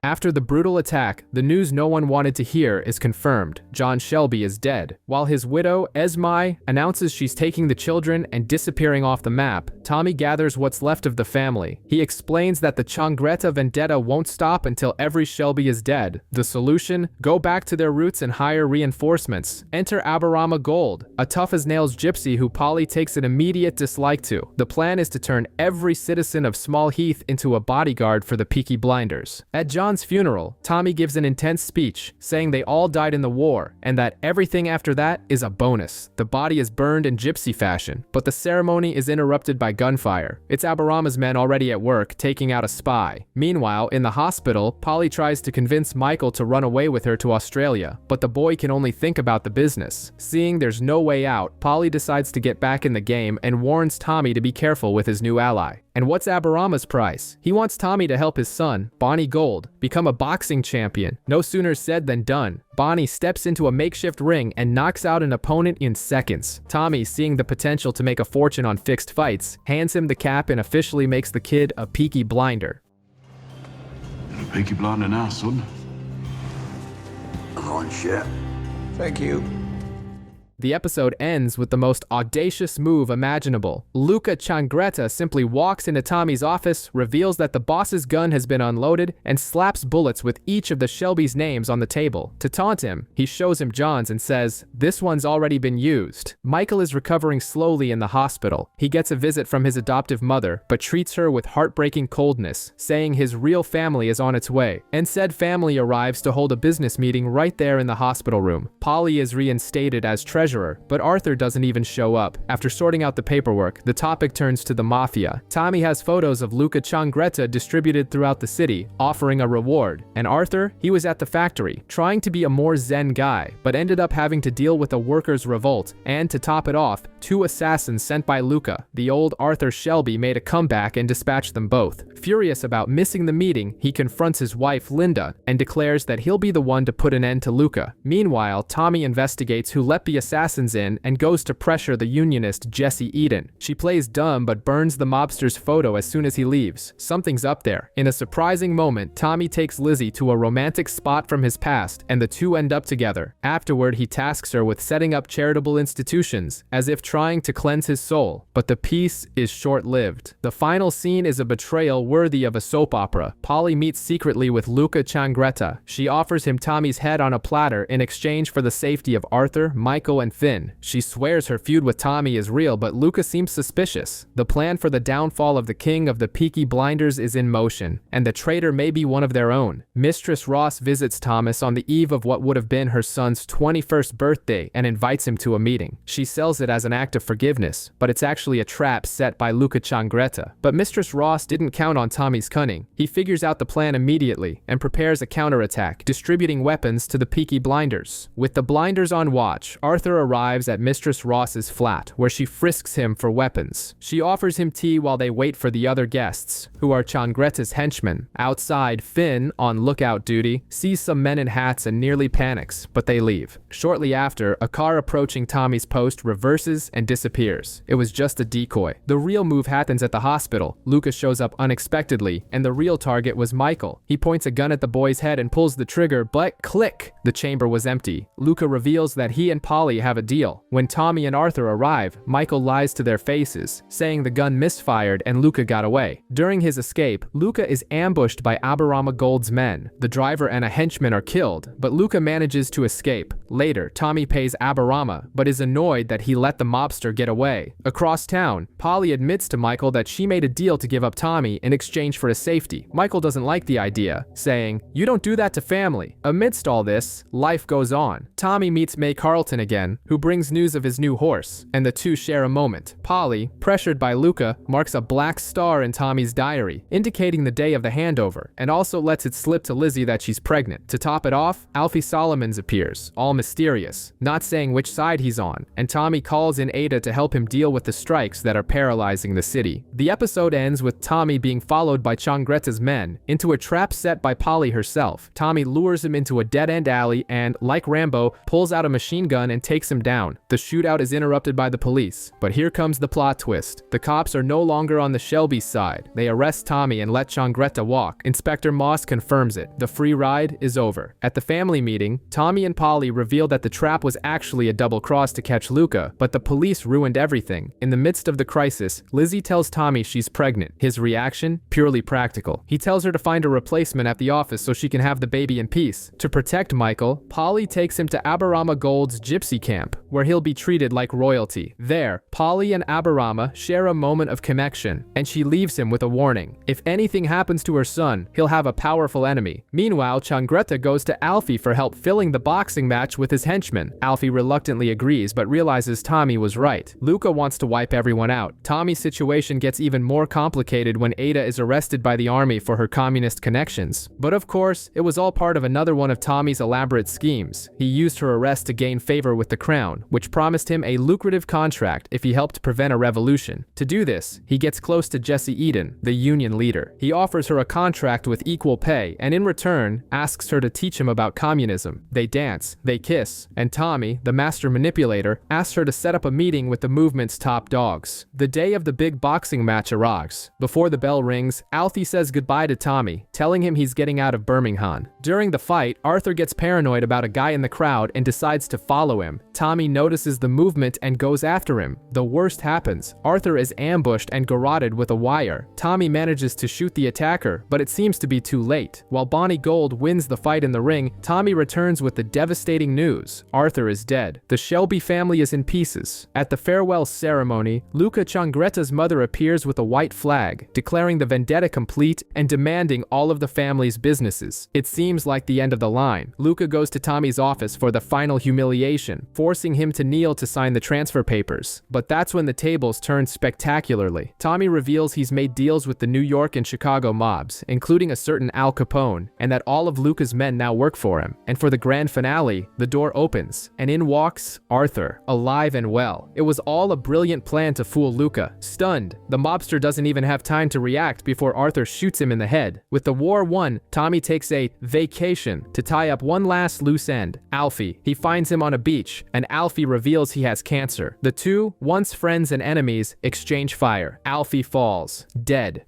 After the brutal attack, the news no one wanted to hear is confirmed. John Shelby is dead. While his widow, Esmai, announces she's taking the children and disappearing off the map, Tommy gathers what's left of the family. He explains that the Changreta vendetta won't stop until every Shelby is dead. The solution? Go back to their roots and hire reinforcements. Enter Aberama Gold, a tough-as-nails gypsy who Polly takes an immediate dislike to. The plan is to turn every citizen of Small Heath into a bodyguard for the Peaky Blinders. At John's funeral, Tommy gives an intense speech, saying they all died in the war, and that everything after that is a bonus. The body is burned in gypsy fashion, but the ceremony is interrupted by gunfire. It's Aberama's men already at work, taking out a spy. Meanwhile, in the hospital, Polly tries to convince Michael to run away with her to Australia, but the boy can only think about the business. Seeing there's no way out, Polly decides to get back in the game and warns Tommy to be careful with his new ally. And what's Aberama's price? He wants Tommy to help his son, Bonnie Gold, become a boxing champion. No sooner said than done. Bonnie steps into a makeshift ring and knocks out an opponent in seconds. Tommy, seeing the potential to make a fortune on fixed fights, hands him the cap and officially makes the kid a Peaky Blinder. You're a Peaky Blinder now, son. I'm on shit. Thank you. The episode ends with the most audacious move imaginable. Luca Changreta simply walks into Tommy's office, reveals that the boss's gun has been unloaded, and slaps bullets with each of the Shelby's names on the table. To taunt him, he shows him John's and says, "This one's already been used." Michael is recovering slowly in the hospital. He gets a visit from his adoptive mother, but treats her with heartbreaking coldness, saying his real family is on its way. And said family arrives to hold a business meeting right there in the hospital room. Polly is reinstated as treasurer, but Arthur doesn't even show up. After sorting out the paperwork, the topic turns to the mafia. Tommy has photos of Luca Changreta distributed throughout the city, offering a reward. And Arthur, he was at the factory, trying to be a more zen guy, but ended up having to deal with a workers' revolt. And to top it off, 2 assassins sent by Luca, the old Arthur Shelby, made a comeback and dispatched them both. Furious about missing the meeting, he confronts his wife, Linda, and declares that he'll be the one to put an end to Luca. Meanwhile, Tommy investigates who let the assassins in and goes to pressure the unionist Jesse Eden. She plays dumb but burns the mobster's photo as soon as he leaves. Something's up there. In a surprising moment, Tommy takes Lizzie to a romantic spot from his past, and the two end up together. Afterward, he tasks her with setting up charitable institutions, as if trying to cleanse his soul. But the peace is short-lived. The final scene is a betrayal worthy of a soap opera. Polly meets secretly with Luca Changreta. She offers him Tommy's head on a platter in exchange for the safety of Arthur, Michael, and Finn. She swears her feud with Tommy is real, but Luca seems suspicious. The plan for the downfall of the king of the Peaky Blinders is in motion, and the traitor may be one of their own. Mistress Ross visits Thomas on the eve of what would have been her son's 21st birthday and invites him to a meeting. She sells it as an act of forgiveness, but it's actually a trap set by Luca Changreta. But Mistress Ross didn't count on Tommy's cunning. He figures out the plan immediately and prepares a counterattack, distributing weapons to the Peaky Blinders. With the Blinders on watch, Arthur arrives at Mistress Ross's flat, where she frisks him for weapons. She offers him tea while they wait for the other guests, who are Changreta's henchmen. Outside, Finn, on lookout duty, sees some men in hats and nearly panics, but they leave. Shortly after, a car approaching Tommy's post reverses and disappears. It was just a decoy. The real move happens at the hospital. Luca shows up unexpectedly, and the real target was Michael. He points a gun at the boy's head and pulls the trigger, but click! The chamber was empty. Luca reveals that he and Polly have a deal. When Tommy and Arthur arrive, Michael lies to their faces, saying the gun misfired and Luca got away. During his escape, Luca is ambushed by Aberama Gold's men. The driver and a henchman are killed, but Luca manages to escape. Later, Tommy pays Aberama, but is annoyed that he let the mobster get away. Across town, Polly admits to Michael that she made a deal to give up Tommy in exchange for his safety. Michael doesn't like the idea, saying, "You don't do that to family." Amidst all this, life goes on. Tommy meets May Carlton again, who brings news of his new horse, and the two share a moment. Polly, pressured by Luca, marks a black star in Tommy's diary, indicating the day of the handover, and also lets it slip to Lizzie that she's pregnant. To top it off, Alfie Solomons appears, all mysterious, not saying which side he's on, and Tommy calls in in Ada to help him deal with the strikes that are paralyzing the city. The episode ends with Tommy being followed by Changreta's men into a trap set by Polly herself. Tommy lures him into a dead-end alley and, like Rambo, pulls out a machine gun and takes him down. The shootout is interrupted by the police. But here comes the plot twist. The cops are no longer on the Shelby's side. They arrest Tommy and let Changreta walk. Inspector Moss confirms it. The free ride is over. At the family meeting, Tommy and Polly reveal that the trap was actually a double cross to catch Luca, but the police ruined everything. In the midst of the crisis, Lizzie tells Tommy she's pregnant. His reaction? Purely practical. He tells her to find a replacement at the office so she can have the baby in peace. To protect Michael, Polly takes him to Aberama Gold's gypsy camp, where he'll be treated like royalty. There, Polly and Aberama share a moment of connection, and she leaves him with a warning. If anything happens to her son, he'll have a powerful enemy. Meanwhile, Changreta goes to Alfie for help filling the boxing match with his henchmen. Alfie reluctantly agrees, but realizes Tommy was right. Luca wants to wipe everyone out. Tommy's situation gets even more complicated when Ada is arrested by the army for her communist connections. But of course, it was all part of another one of Tommy's elaborate schemes. He used her arrest to gain favor with the crown, which promised him a lucrative contract if he helped prevent a revolution. To do this, he gets close to Jessie Eden, the union leader. He offers her a contract with equal pay, and in return, asks her to teach him about communism. They dance, they kiss, and Tommy, the master manipulator, asks her to set up a meeting with the movement's top dogs. The day of the big boxing match arrives. Before the bell rings, Alfie says goodbye to Tommy, telling him he's getting out of Birmingham. During the fight, Arthur gets paranoid about a guy in the crowd and decides to follow him. Tommy notices the movement and goes after him. The worst happens. Arthur is ambushed and garroted with a wire. Tommy manages to shoot the attacker, but it seems to be too late. While Bonnie Gold wins the fight in the ring, Tommy returns with the devastating news. Arthur is dead. The Shelby family is in pieces. At the farewell ceremony, Luca Changreta's mother appears with a white flag, declaring the vendetta complete and demanding all of the family's businesses. It seems like the end of the line. Luca goes to Tommy's office for the final humiliation, forcing him to kneel to sign the transfer papers. But that's when the tables turn spectacularly. Tommy reveals he's made deals with the New York and Chicago mobs, including a certain Al Capone, and that all of Luca's men now work for him. And for the grand finale, the door opens, and in walks Arthur, alive and well. It was all a brilliant plan to fool Luca. Stunned, the mobster doesn't even have time to react before Arthur shoots him in the head. With the war won, Tommy takes a vacation to tie up one last loose end. Alfie. He finds him on a beach, and Alfie reveals he has cancer. The two, once friends and enemies, exchange fire. Alfie falls, dead.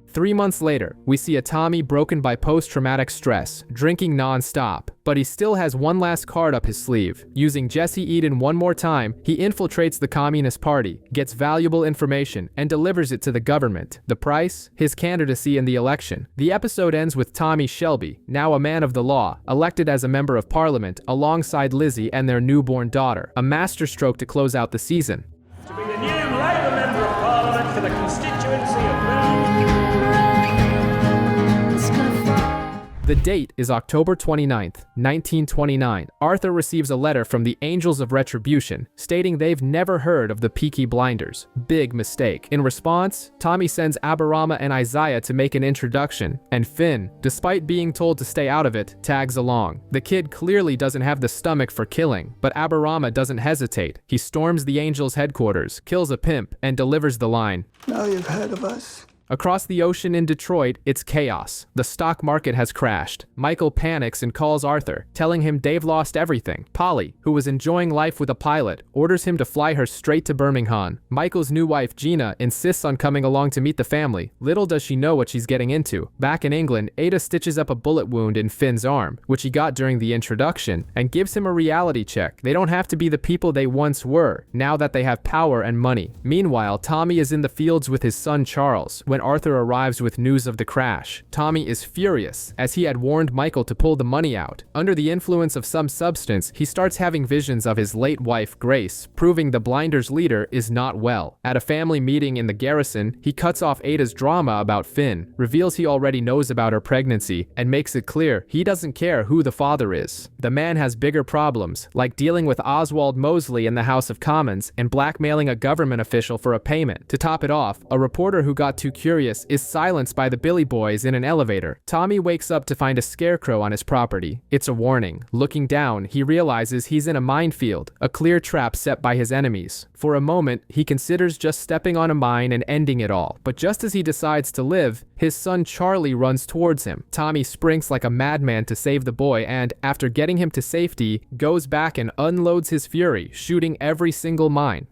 3 months later, we see a Tommy broken by post-traumatic stress, drinking non-stop, but he still has one last card up his sleeve. Using Jessie Eden one more time, he infiltrates the Communist Party, gets valuable information, and delivers it to the government. The price? His candidacy in the election. The episode ends with Tommy Shelby, now a man of the law, elected as a member of parliament alongside Lizzie and their newborn daughter. A masterstroke to close out the season. To be the new Labour Member of Parliament for the constituency of Birmingham. The date is October 29th, 1929. Arthur receives a letter from the Angels of Retribution, stating they've never heard of the Peaky Blinders. Big mistake. In response, Tommy sends Aberama and Isaiah to make an introduction, and Finn, despite being told to stay out of it, tags along. The kid clearly doesn't have the stomach for killing, but Aberama doesn't hesitate. He storms the Angels' headquarters, kills a pimp, and delivers the line. Now you've heard of us. Across the ocean in Detroit, it's chaos. The stock market has crashed. Michael panics and calls Arthur, telling him they've lost everything. Polly, who was enjoying life with a pilot, orders him to fly her straight to Birmingham. Michael's new wife, Gina, insists on coming along to meet the family. Little does she know what she's getting into. Back in England, Ada stitches up a bullet wound in Finn's arm, which he got during the introduction, and gives him a reality check. They don't have to be the people they once were, now that they have power and money. Meanwhile, Tommy is in the fields with his son Charles, when Arthur arrives with news of the crash. Tommy is furious, as he had warned Michael to pull the money out. Under the influence of some substance, he starts having visions of his late wife, Grace, proving the Blinders leader is not well. At a family meeting in the garrison, he cuts off Ada's drama about Finn, reveals he already knows about her pregnancy, and makes it clear he doesn't care who the father is. The man has bigger problems, like dealing with Oswald Mosley in the House of Commons and blackmailing a government official for a payment. To top it off, a reporter who got too curious furious, is silenced by the Billy Boys in an elevator. Tommy wakes up to find a scarecrow on his property. It's a warning. Looking down, he realizes he's in a minefield, a clear trap set by his enemies. For a moment, he considers just stepping on a mine and ending it all. But just as he decides to live, his son Charlie runs towards him. Tommy sprints like a madman to save the boy and, after getting him to safety, goes back and unloads his fury, shooting every single mine.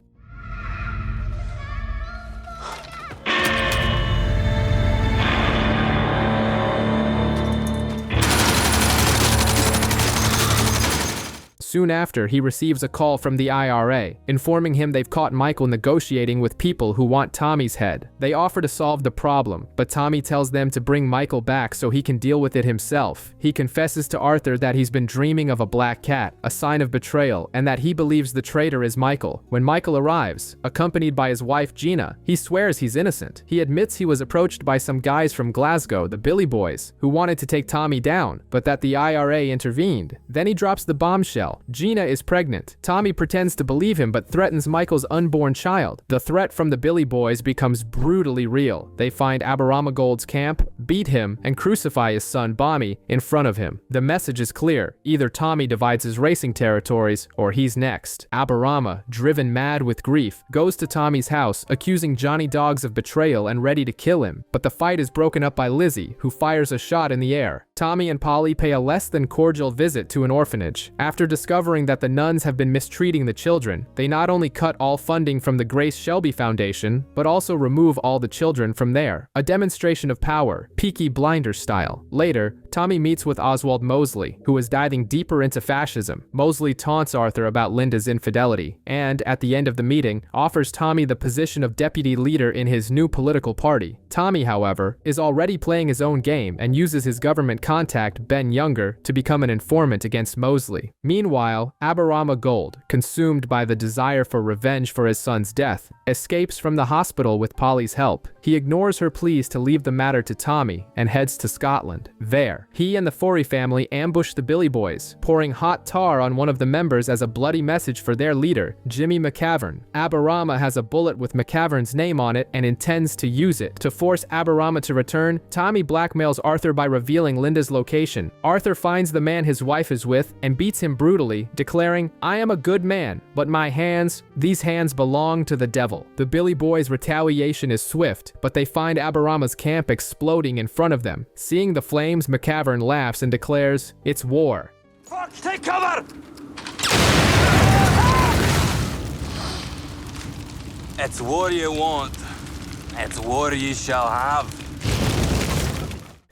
Soon after, he receives a call from the IRA, informing him they've caught Michael negotiating with people who want Tommy's head. They offer to solve the problem, but Tommy tells them to bring Michael back so he can deal with it himself. He confesses to Arthur that he's been dreaming of a black cat, a sign of betrayal, and that he believes the traitor is Michael. When Michael arrives, accompanied by his wife Gina, he swears he's innocent. He admits he was approached by some guys from Glasgow, the Billy Boys, who wanted to take Tommy down, but that the IRA intervened. Then he drops the bombshell. Gina is pregnant. Tommy pretends to believe him but threatens Michael's unborn child. The threat from the Billy Boys becomes brutally real. They find Aberama Gold's camp, beat him, and crucify his son Bommy in front of him. The message is clear. Either Tommy divides his racing territories or he's next. Aberama, driven mad with grief, goes to Tommy's house, accusing Johnny Dogs of betrayal and ready to kill him. But the fight is broken up by Lizzie, who fires a shot in the air. Tommy and Polly pay a less than cordial visit to an orphanage. After discovering that the nuns have been mistreating the children, they not only cut all funding from the Grace Shelby Foundation, but also remove all the children from there. A demonstration of power, Peaky Blinders style. Later, Tommy meets with Oswald Mosley, who is diving deeper into fascism. Mosley taunts Arthur about Linda's infidelity, and, at the end of the meeting, offers Tommy the position of deputy leader in his new political party. Tommy, however, is already playing his own game and uses his government contact, Ben Younger, to become an informant against Mosley. Meanwhile, Aberama Gold, consumed by the desire for revenge for his son's death, escapes from the hospital with Polly's help. He ignores her pleas to leave the matter to Tommy and heads to Scotland. There, he and the Forey family ambush the Billy Boys, pouring hot tar on one of the members as a bloody message for their leader, Jimmy McCavern. Aberama has a bullet with McCavern's name on it and intends to use it. To force Aberama to return, Tommy blackmails Arthur by revealing Linda's location. Arthur finds the man his wife is with and beats him brutally, declaring, "I am a good man, but these hands belong to the devil." The Billy Boys' retaliation is swift, but they find Aberama's camp exploding in front of them. Seeing the flames, McCavern laughs and declares, "It's war." Fuck, take cover! It's war you want. It's war you shall have.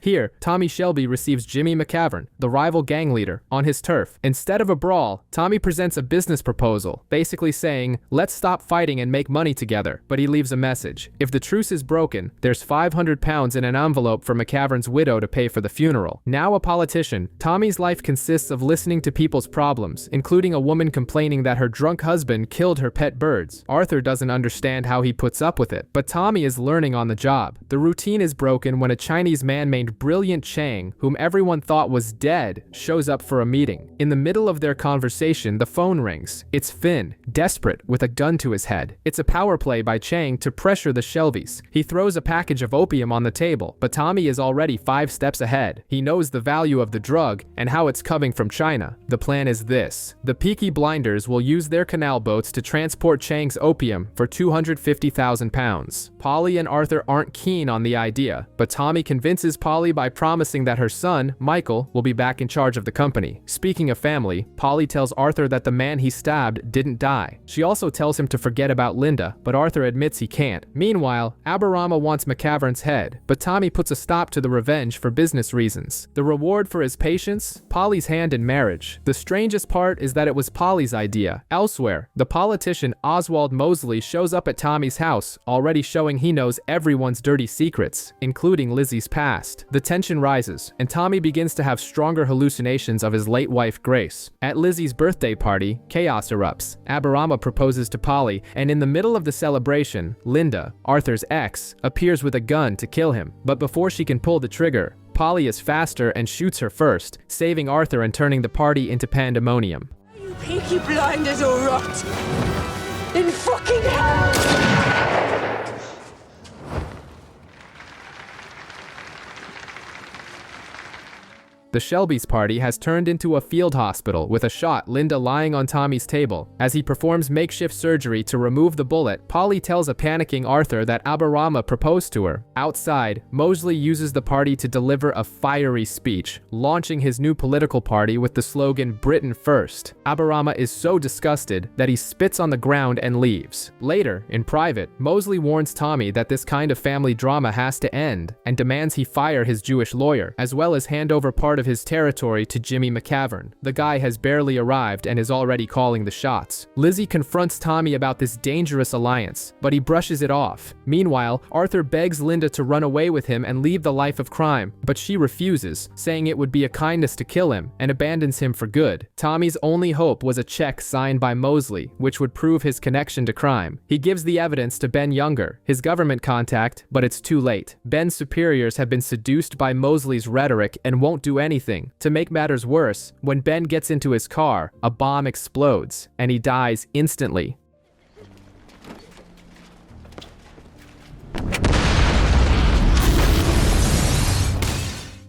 Here, Tommy Shelby receives Jimmy McCavern, the rival gang leader, on his turf. Instead of a brawl, Tommy presents a business proposal, basically saying, "Let's stop fighting and make money together," but he leaves a message. If the truce is broken, there's £500 in an envelope for McCavern's widow to pay for the funeral. Now a politician, Tommy's life consists of listening to people's problems, including a woman complaining that her drunk husband killed her pet birds. Arthur doesn't understand how he puts up with it, but Tommy is learning on the job. The routine is broken when a Chinese man named Brilliant Chang, whom everyone thought was dead, shows up for a meeting. In the middle of their conversation, the phone rings. It's Finn, desperate, with a gun to his head. It's a power play by Chang to pressure the Shelbys. He throws a package of opium on the table, but Tommy is already 5 steps ahead. He knows the value of the drug and how it's coming from China. The plan is this. The Peaky Blinders will use their canal boats to transport Chang's opium for £250,000. Polly and Arthur aren't keen on the idea, but Tommy convinces Polly by promising that her son, Michael, will be back in charge of the company. Speaking of family, Polly tells Arthur that the man he stabbed didn't die. She also tells him to forget about Linda, but Arthur admits he can't. Meanwhile, Aberama wants McCavern's head, but Tommy puts a stop to the revenge for business reasons. The reward for his patience? Polly's hand in marriage. The strangest part is that it was Polly's idea. Elsewhere, the politician Oswald Mosley shows up at Tommy's house, already showing he knows everyone's dirty secrets, including Lizzie's past. The tension rises, and Tommy begins to have stronger hallucinations of his late wife, Grace. At Lizzie's birthday party, chaos erupts. Aberama proposes to Polly, and in the middle of the celebration, Linda, Arthur's ex, appears with a gun to kill him. But before she can pull the trigger, Polly is faster and shoots her first, saving Arthur and turning the party into pandemonium. You Peaky Blinders or rot in fucking hell! The Shelby's party has turned into a field hospital with a shot Linda lying on Tommy's table. As he performs makeshift surgery to remove the bullet, Polly tells a panicking Arthur that Aberama proposed to her. Outside, Mosley uses the party to deliver a fiery speech, launching his new political party with the slogan "Britain First." Aberama is so disgusted that he spits on the ground and leaves. Later, in private, Mosley warns Tommy that this kind of family drama has to end and demands he fire his Jewish lawyer, as well as hand over part of his territory to Jimmy McCavern. The guy has barely arrived and is already calling the shots. Lizzie confronts Tommy about this dangerous alliance, but he brushes it off. Meanwhile, Arthur begs Linda to run away with him and leave the life of crime, but she refuses, saying it would be a kindness to kill him, and abandons him for good. Tommy's only hope was a check signed by Mosley, which would prove his connection to crime. He gives the evidence to Ben Younger, his government contact, but it's too late. Ben's superiors have been seduced by Mosley's rhetoric and won't do anything. To make matters worse, when Ben gets into his car, a bomb explodes, and he dies instantly.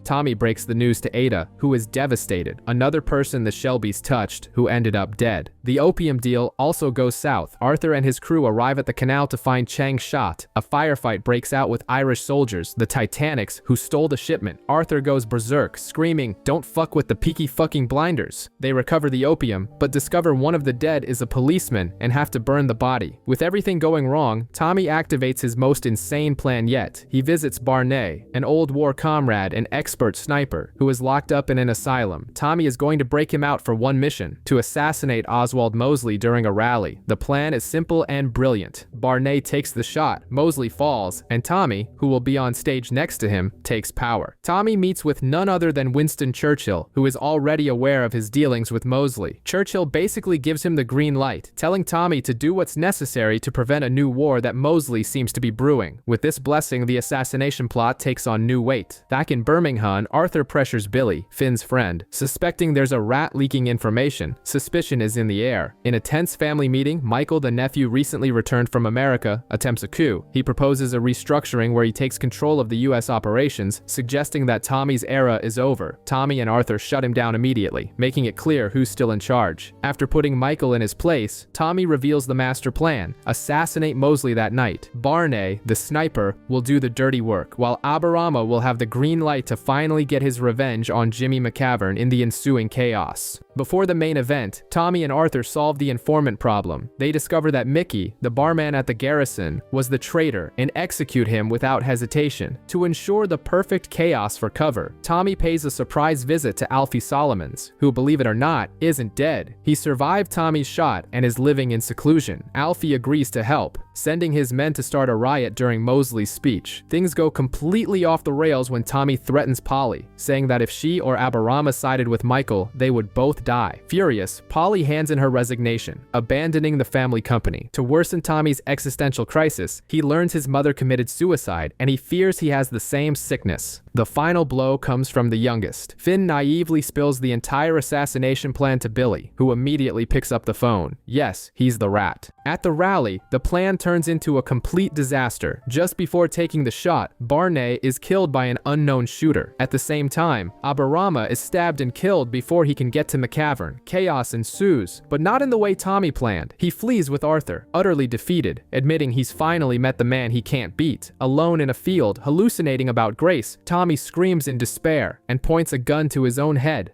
Tommy breaks the news to Ada, who is devastated, another person the Shelbys touched, who ended up dead. The opium deal also goes south. Arthur and his crew arrive at the canal to find Chang shot. A firefight breaks out with Irish soldiers, the Titanics, who stole the shipment. Arthur goes berserk, screaming, "Don't fuck with the Peaky fucking blinders." They recover the opium, but discover one of the dead is a policeman and have to burn the body. With everything going wrong, Tommy activates his most insane plan yet. He visits Barney, an old war comrade and expert sniper, who is locked up in an asylum. Tommy is going to break him out for one mission: to assassinate Oswald Mosley during a rally. The plan is simple and brilliant. Barney takes the shot, Mosley falls, and Tommy, who will be on stage next to him, takes power. Tommy meets with none other than Winston Churchill, who is already aware of his dealings with Mosley. Churchill basically gives him the green light, telling Tommy to do what's necessary to prevent a new war that Mosley seems to be brewing. With this blessing, the assassination plot takes on new weight. Back in Birmingham, Arthur pressures Billy, Finn's friend. Suspecting there's a rat leaking information, suspicion is in the air. In a tense family meeting, Michael, the nephew recently returned from America, attempts a coup. He proposes a restructuring where he takes control of the US operations, suggesting that Tommy's era is over. Tommy and Arthur shut him down immediately, making it clear who's still in charge. After putting Michael in his place, Tommy reveals the master plan: assassinate Mosley that night. Barney, the sniper, will do the dirty work, while Aberama will have the green light to finally get his revenge on Jimmy McCavern in the ensuing chaos. Before the main event, Tommy and Arthur solve the informant problem. They discover that Mickey, the barman at the Garrison, was the traitor and execute him without hesitation. To ensure the perfect chaos for cover, Tommy pays a surprise visit to Alfie Solomons, who, believe it or not, isn't dead. He survived Tommy's shot and is living in seclusion. Alfie agrees to help, sending his men to start a riot during Mosley's speech. Things go completely off the rails when Tommy threatens Polly, saying that if she or Aberama sided with Michael, they would both die. Furious, Polly hands in her resignation, abandoning the family company. To worsen Tommy's existential crisis, he learns his mother committed suicide, and he fears he has the same sickness. The final blow comes from the youngest. Finn naively spills the entire assassination plan to Billy, who immediately picks up the phone. Yes, he's the rat. At the rally, the plan turns into a complete disaster. Just before taking the shot, Barney is killed by an unknown shooter. At the same time, Aberama is stabbed and killed before he can get to McCavern. Chaos ensues, but not in the way Tommy planned. He flees with Arthur, utterly defeated, admitting he's finally met the man he can't beat. Alone in a field, hallucinating about Grace, Tommy screams in despair and points a gun to his own head.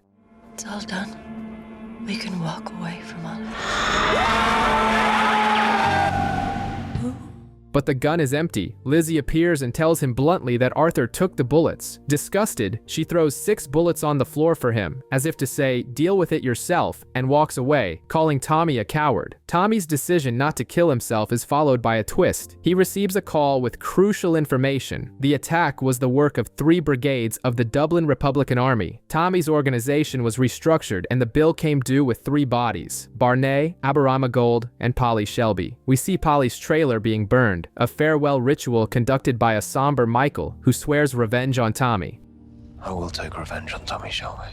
It's all done. We can walk away from all of this. But the gun is empty. Lizzie appears and tells him bluntly that Arthur took the bullets. Disgusted, she throws 6 bullets on the floor for him, as if to say, "Deal with it yourself," and walks away, calling Tommy a coward. Tommy's decision not to kill himself is followed by a twist. He receives a call with crucial information. The attack was the work of 3 brigades of the Dublin Republican Army. Tommy's organization was restructured, and the bill came due with 3 bodies: Barney, Aberama Gold, and Polly Shelby. We see Polly's trailer being burned, a farewell ritual conducted by a somber Michael, who swears revenge on Tommy. I will take revenge on Tommy Shelby.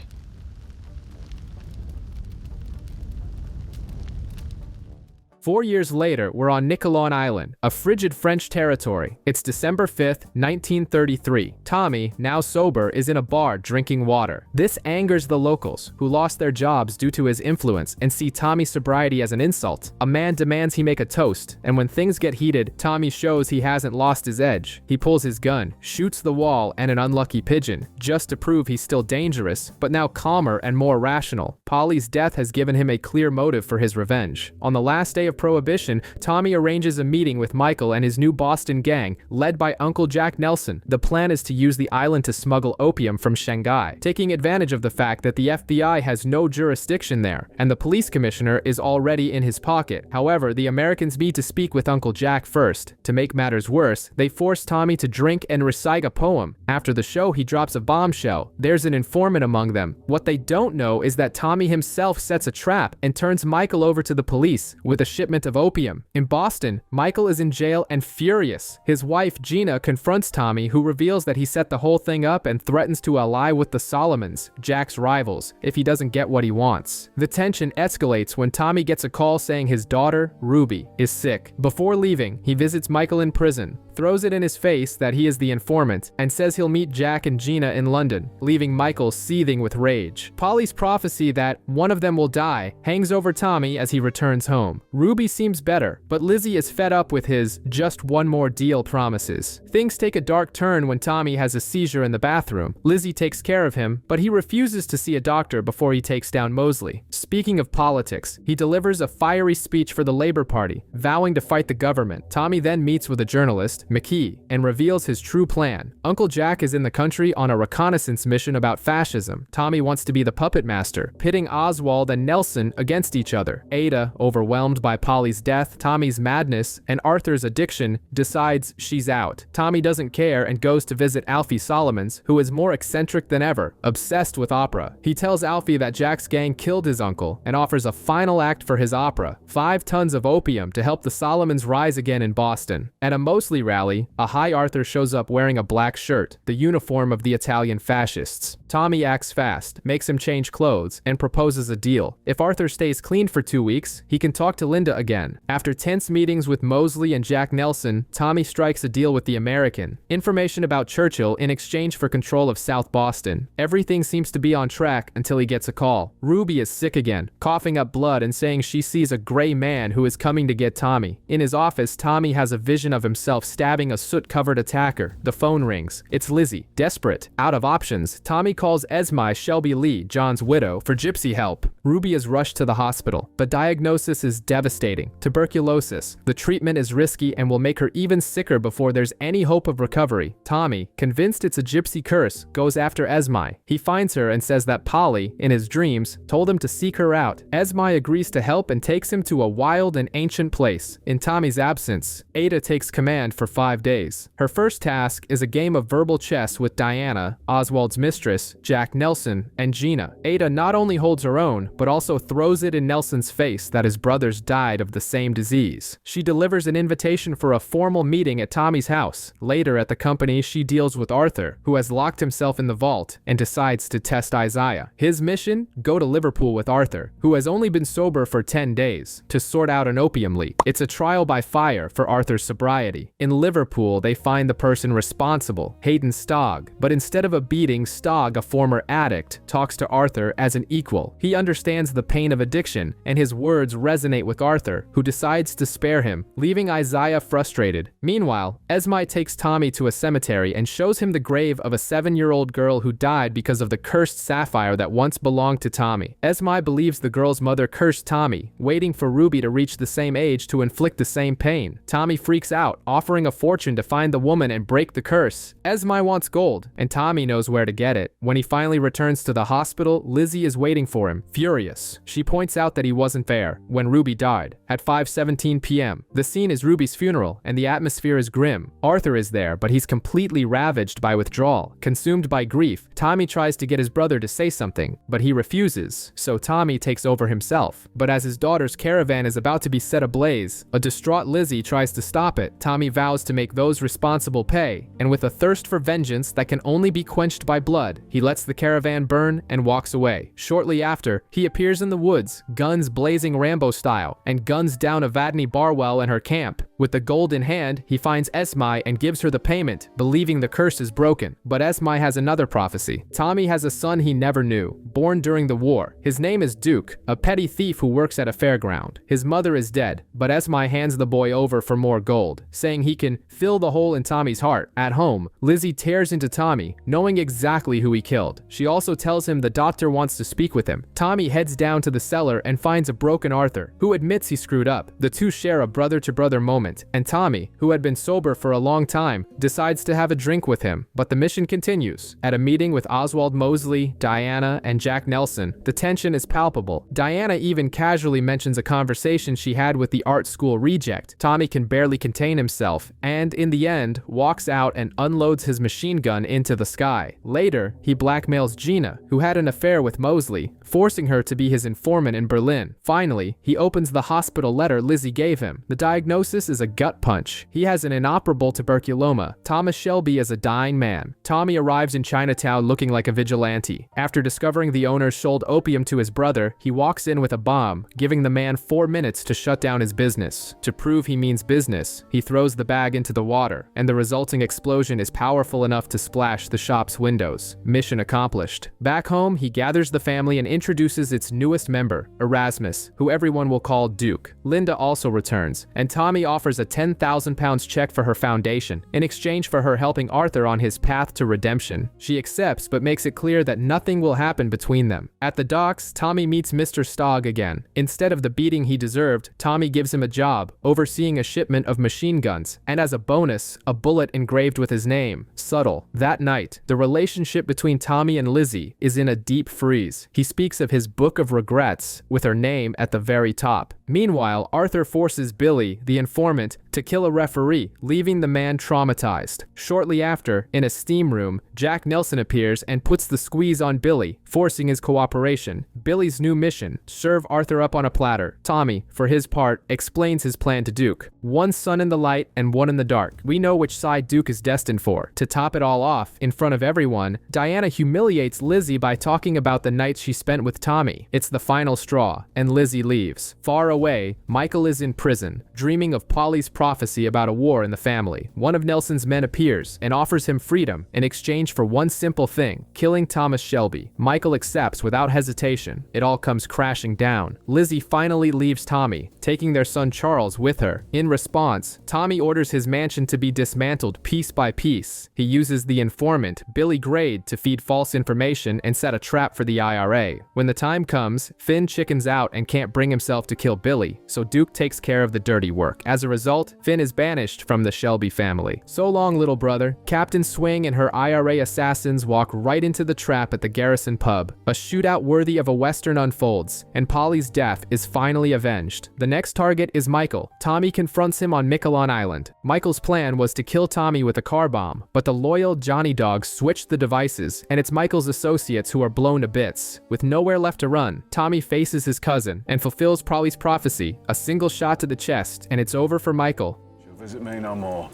4 years later, we're on Nicolon Island, a frigid French territory. It's December 5th, 1933. Tommy, now sober, is in a bar drinking water. This angers the locals, who lost their jobs due to his influence and see Tommy's sobriety as an insult. A man demands he make a toast, and when things get heated, Tommy shows he hasn't lost his edge. He pulls his gun, shoots the wall and an unlucky pigeon, just to prove he's still dangerous, but now calmer and more rational. Polly's death has given him a clear motive for his revenge. On the last day of Prohibition, Tommy arranges a meeting with Michael and his new Boston gang, led by Uncle Jack Nelson. The plan is to use the island to smuggle opium from Shanghai, taking advantage of the fact that the FBI has no jurisdiction there, and the police commissioner is already in his pocket. However, the Americans need to speak with Uncle Jack first. To make matters worse, they force Tommy to drink and recite a poem. After the show, he drops a bombshell. There's an informant among them. What they don't know is that Tommy himself sets a trap and turns Michael over to the police with a shipment of opium. In Boston, Michael is in jail and furious. His wife, Gina, confronts Tommy, who reveals that he set the whole thing up and threatens to ally with the Solomons, Jack's rivals, if he doesn't get what he wants. The tension escalates when Tommy gets a call saying his daughter, Ruby, is sick. Before leaving, he visits Michael in prison, throws it in his face that he is the informant, and says he'll meet Jack and Gina in London, leaving Michael seething with rage. Polly's prophecy that one of them will die hangs over Tommy as he returns home. Ruby seems better, but Lizzie is fed up with his just one more deal promises. Things take a dark turn when Tommy has a seizure in the bathroom. Lizzie takes care of him, but he refuses to see a doctor before he takes down Mosley. Speaking of politics, he delivers a fiery speech for the Labor Party, vowing to fight the government. Tommy then meets with a journalist, Peaky, and reveals his true plan. Uncle Jack is in the country on a reconnaissance mission about fascism. Tommy wants to be the puppet master, pitting Oswald and Nelson against each other. Ada, overwhelmed by Polly's death, Tommy's madness, and Arthur's addiction, decides she's out. Tommy doesn't care and goes to visit Alfie Solomons, who is more eccentric than ever, obsessed with opera. He tells Alfie that Jack's gang killed his uncle and offers a final act for his opera, 5 tons of opium to help the Solomons rise again in Boston. At a Mosley rally, a high Arthur shows up wearing a black shirt, the uniform of the Italian fascists. Tommy acts fast, makes him change clothes, and proposes a deal. If Arthur stays clean for 2 weeks, he can talk to Linda again. After tense meetings with Mosley and Jack Nelson, Tommy strikes a deal with the American. Information about Churchill in exchange for control of South Boston. Everything seems to be on track until he gets a call. Ruby is sick again, coughing up blood and saying she sees a gray man who is coming to get Tommy. In his office, Tommy has a vision of himself stabbing a soot-covered attacker. The phone rings. It's Lizzie. Desperate, out of options, Tommy calls Esme Shelby Lee, John's widow, for gypsy help. Ruby is rushed to the hospital. The diagnosis is devastating. Tuberculosis. The treatment is risky and will make her even sicker before there's any hope of recovery. Tommy, convinced it's a gypsy curse, goes after Esme. He finds her and says that Polly, in his dreams, told him to seek her out. Esme agrees to help and takes him to a wild and ancient place. In Tommy's absence, Ada takes command for 5 days. Her first task is a game of verbal chess with Diana, Oswald's mistress, Jack Nelson, and Gina. Ada not only holds her own, but also throws it in Nelson's face that his brothers died of the same disease. She delivers an invitation for a formal meeting at Tommy's house. Later at the company, she deals with Arthur, who has locked himself in the vault, and decides to test Isaiah. His mission? Go to Liverpool with Arthur, who has only been sober for 10 days, to sort out an opium leak. It's a trial by fire for Arthur's sobriety. In Liverpool, they find the person responsible, Hayden Stogg, but instead of a beating, Stogg, a former addict, talks to Arthur as an equal. He understands the pain of addiction, and his words resonate with Arthur, who decides to spare him, leaving Isaiah frustrated. Meanwhile, Esme takes Tommy to a cemetery and shows him the grave of a 7-year-old girl who died because of the cursed sapphire that once belonged to Tommy. Esme believes the girl's mother cursed Tommy, waiting for Ruby to reach the same age to inflict the same pain. Tommy freaks out, offering a fortune to find the woman and break the curse. Esme wants gold, and Tommy knows where to get it. When he finally returns to the hospital, Lizzie is waiting for him, furious. She points out that he wasn't there when Ruby died, at 5:17 p.m. The scene is Ruby's funeral, and the atmosphere is grim. Arthur is there, but he's completely ravaged by withdrawal. Consumed by grief, Tommy tries to get his brother to say something, but he refuses, so Tommy takes over himself. But as his daughter's caravan is about to be set ablaze, a distraught Lizzie tries to stop it. Tommy vows to make those responsible pay, and with a thirst for vengeance that can only be quenched by blood, He lets the caravan burn and walks away. Shortly after, he appears in the woods, guns blazing Rambo style, and guns down Evadne Barwell and her camp. With the gold in hand, he finds Esmai and gives her the payment, believing the curse is broken. But Esmai has another prophecy. Tommy has a son he never knew, born during the war. His name is Duke, a petty thief who works at a fairground. His mother is dead, but Esmai hands the boy over for more gold, saying he can fill the hole in Tommy's heart. At home, Lizzie tears into Tommy, knowing exactly who he killed. She also tells him the doctor wants to speak with him. Tommy heads down to the cellar and finds a broken Arthur, who admits he screwed up. The two share a brother-to-brother moment, and Tommy, who had been sober for a long time, decides to have a drink with him. But the mission continues. At a meeting with Oswald Mosley, Diana, and Jack Nelson, the tension is palpable. Diana even casually mentions a conversation she had with the art school reject. Tommy can barely contain himself, and in the end, walks out and unloads his machine gun into the sky. Later, he blackmails Gina, who had an affair with Mosley, forcing her to be his informant in Berlin. Finally, he opens the hospital letter Lizzie gave him. The diagnosis is a gut punch. He has an inoperable tuberculoma. Thomas Shelby is a dying man. Tommy arrives in Chinatown looking like a vigilante. After discovering the owner sold opium to his brother, he walks in with a bomb, giving the man 4 minutes to shut down his business. To prove he means business, he throws the bag into the water, and the resulting explosion is powerful enough to splash the shop's windows. Mission accomplished. Back home, he gathers the family and introduces its newest member, Erasmus, who everyone will call Duke. Linda also returns, and Tommy offers a £10,000 check for her foundation, in exchange for her helping Arthur on his path to redemption. She accepts, but makes it clear that nothing will happen between them. At the docks, Tommy meets Mr. Stogg again. Instead of the beating he deserved, Tommy gives him a job, overseeing a shipment of machine guns, and as a bonus, a bullet engraved with his name. Subtle. That night, the relationship between Tommy and Lizzie is in a deep freeze. He speaks of his book of regrets, with her name at the very top. Meanwhile, Arthur forces Billy, the informant, to kill a referee, leaving the man traumatized. Shortly after, in a steam room, Jack Nelson appears and puts the squeeze on Billy, forcing his cooperation. Billy's new mission: serve Arthur up on a platter. Tommy, for his part, explains his plan to Duke. One son in the light and one in the dark. We know which side Duke is destined for. To top it all off, in front of everyone, Diana humiliates Lizzie by talking about the nights she spent with Tommy. It's the final straw, and Lizzie leaves. Far away, Michael is in prison, dreaming of Polly's prophecy about a war in the family. One of Nelson's men appears and offers him freedom in exchange for one simple thing: killing Thomas Shelby. Michael accepts without hesitation. It all comes crashing down. Lizzie finally leaves Tommy, taking their son Charles with her. In response, Tommy orders his mansion to be dismantled piece by piece. He uses the informant, Billy Grade, to feed false information and set a trap for the IRA. When the time comes, Finn chickens out and can't bring himself to kill Billy, so Duke takes care of the dirty work. As a result, Finn is banished from the Shelby family. So long, little brother. Captain Swing and her IRA assassins walk right into the trap at the Garrison pub. A shootout worthy of a Western unfolds, and Polly's death is finally avenged. The next target is Michael. Tommy confronts him on Miquelon Island. Michael's plan was to kill Tommy with a car bomb, but the loyal Johnny Dogs switched the devices, and it's Michael's associates who are blown to bits. With nowhere left to run, Tommy faces his cousin and fulfills Polly's prophecy: a single shot to the chest, and it's over for Michael. She'll visit me no more.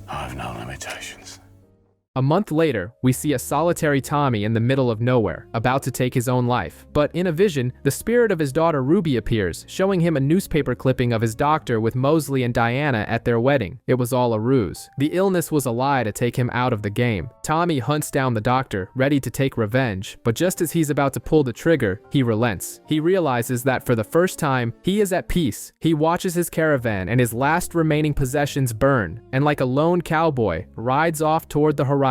I have no limitations. A month later, we see a solitary Tommy in the middle of nowhere, about to take his own life. But in a vision, the spirit of his daughter Ruby appears, showing him a newspaper clipping of his doctor with Mosley and Diana at their wedding. It was all a ruse. The illness was a lie to take him out of the game. Tommy hunts down the doctor, ready to take revenge, but just as he's about to pull the trigger, he relents. He realizes that for the first time, he is at peace. He watches his caravan and his last remaining possessions burn, and like a lone cowboy, rides off toward the horizon.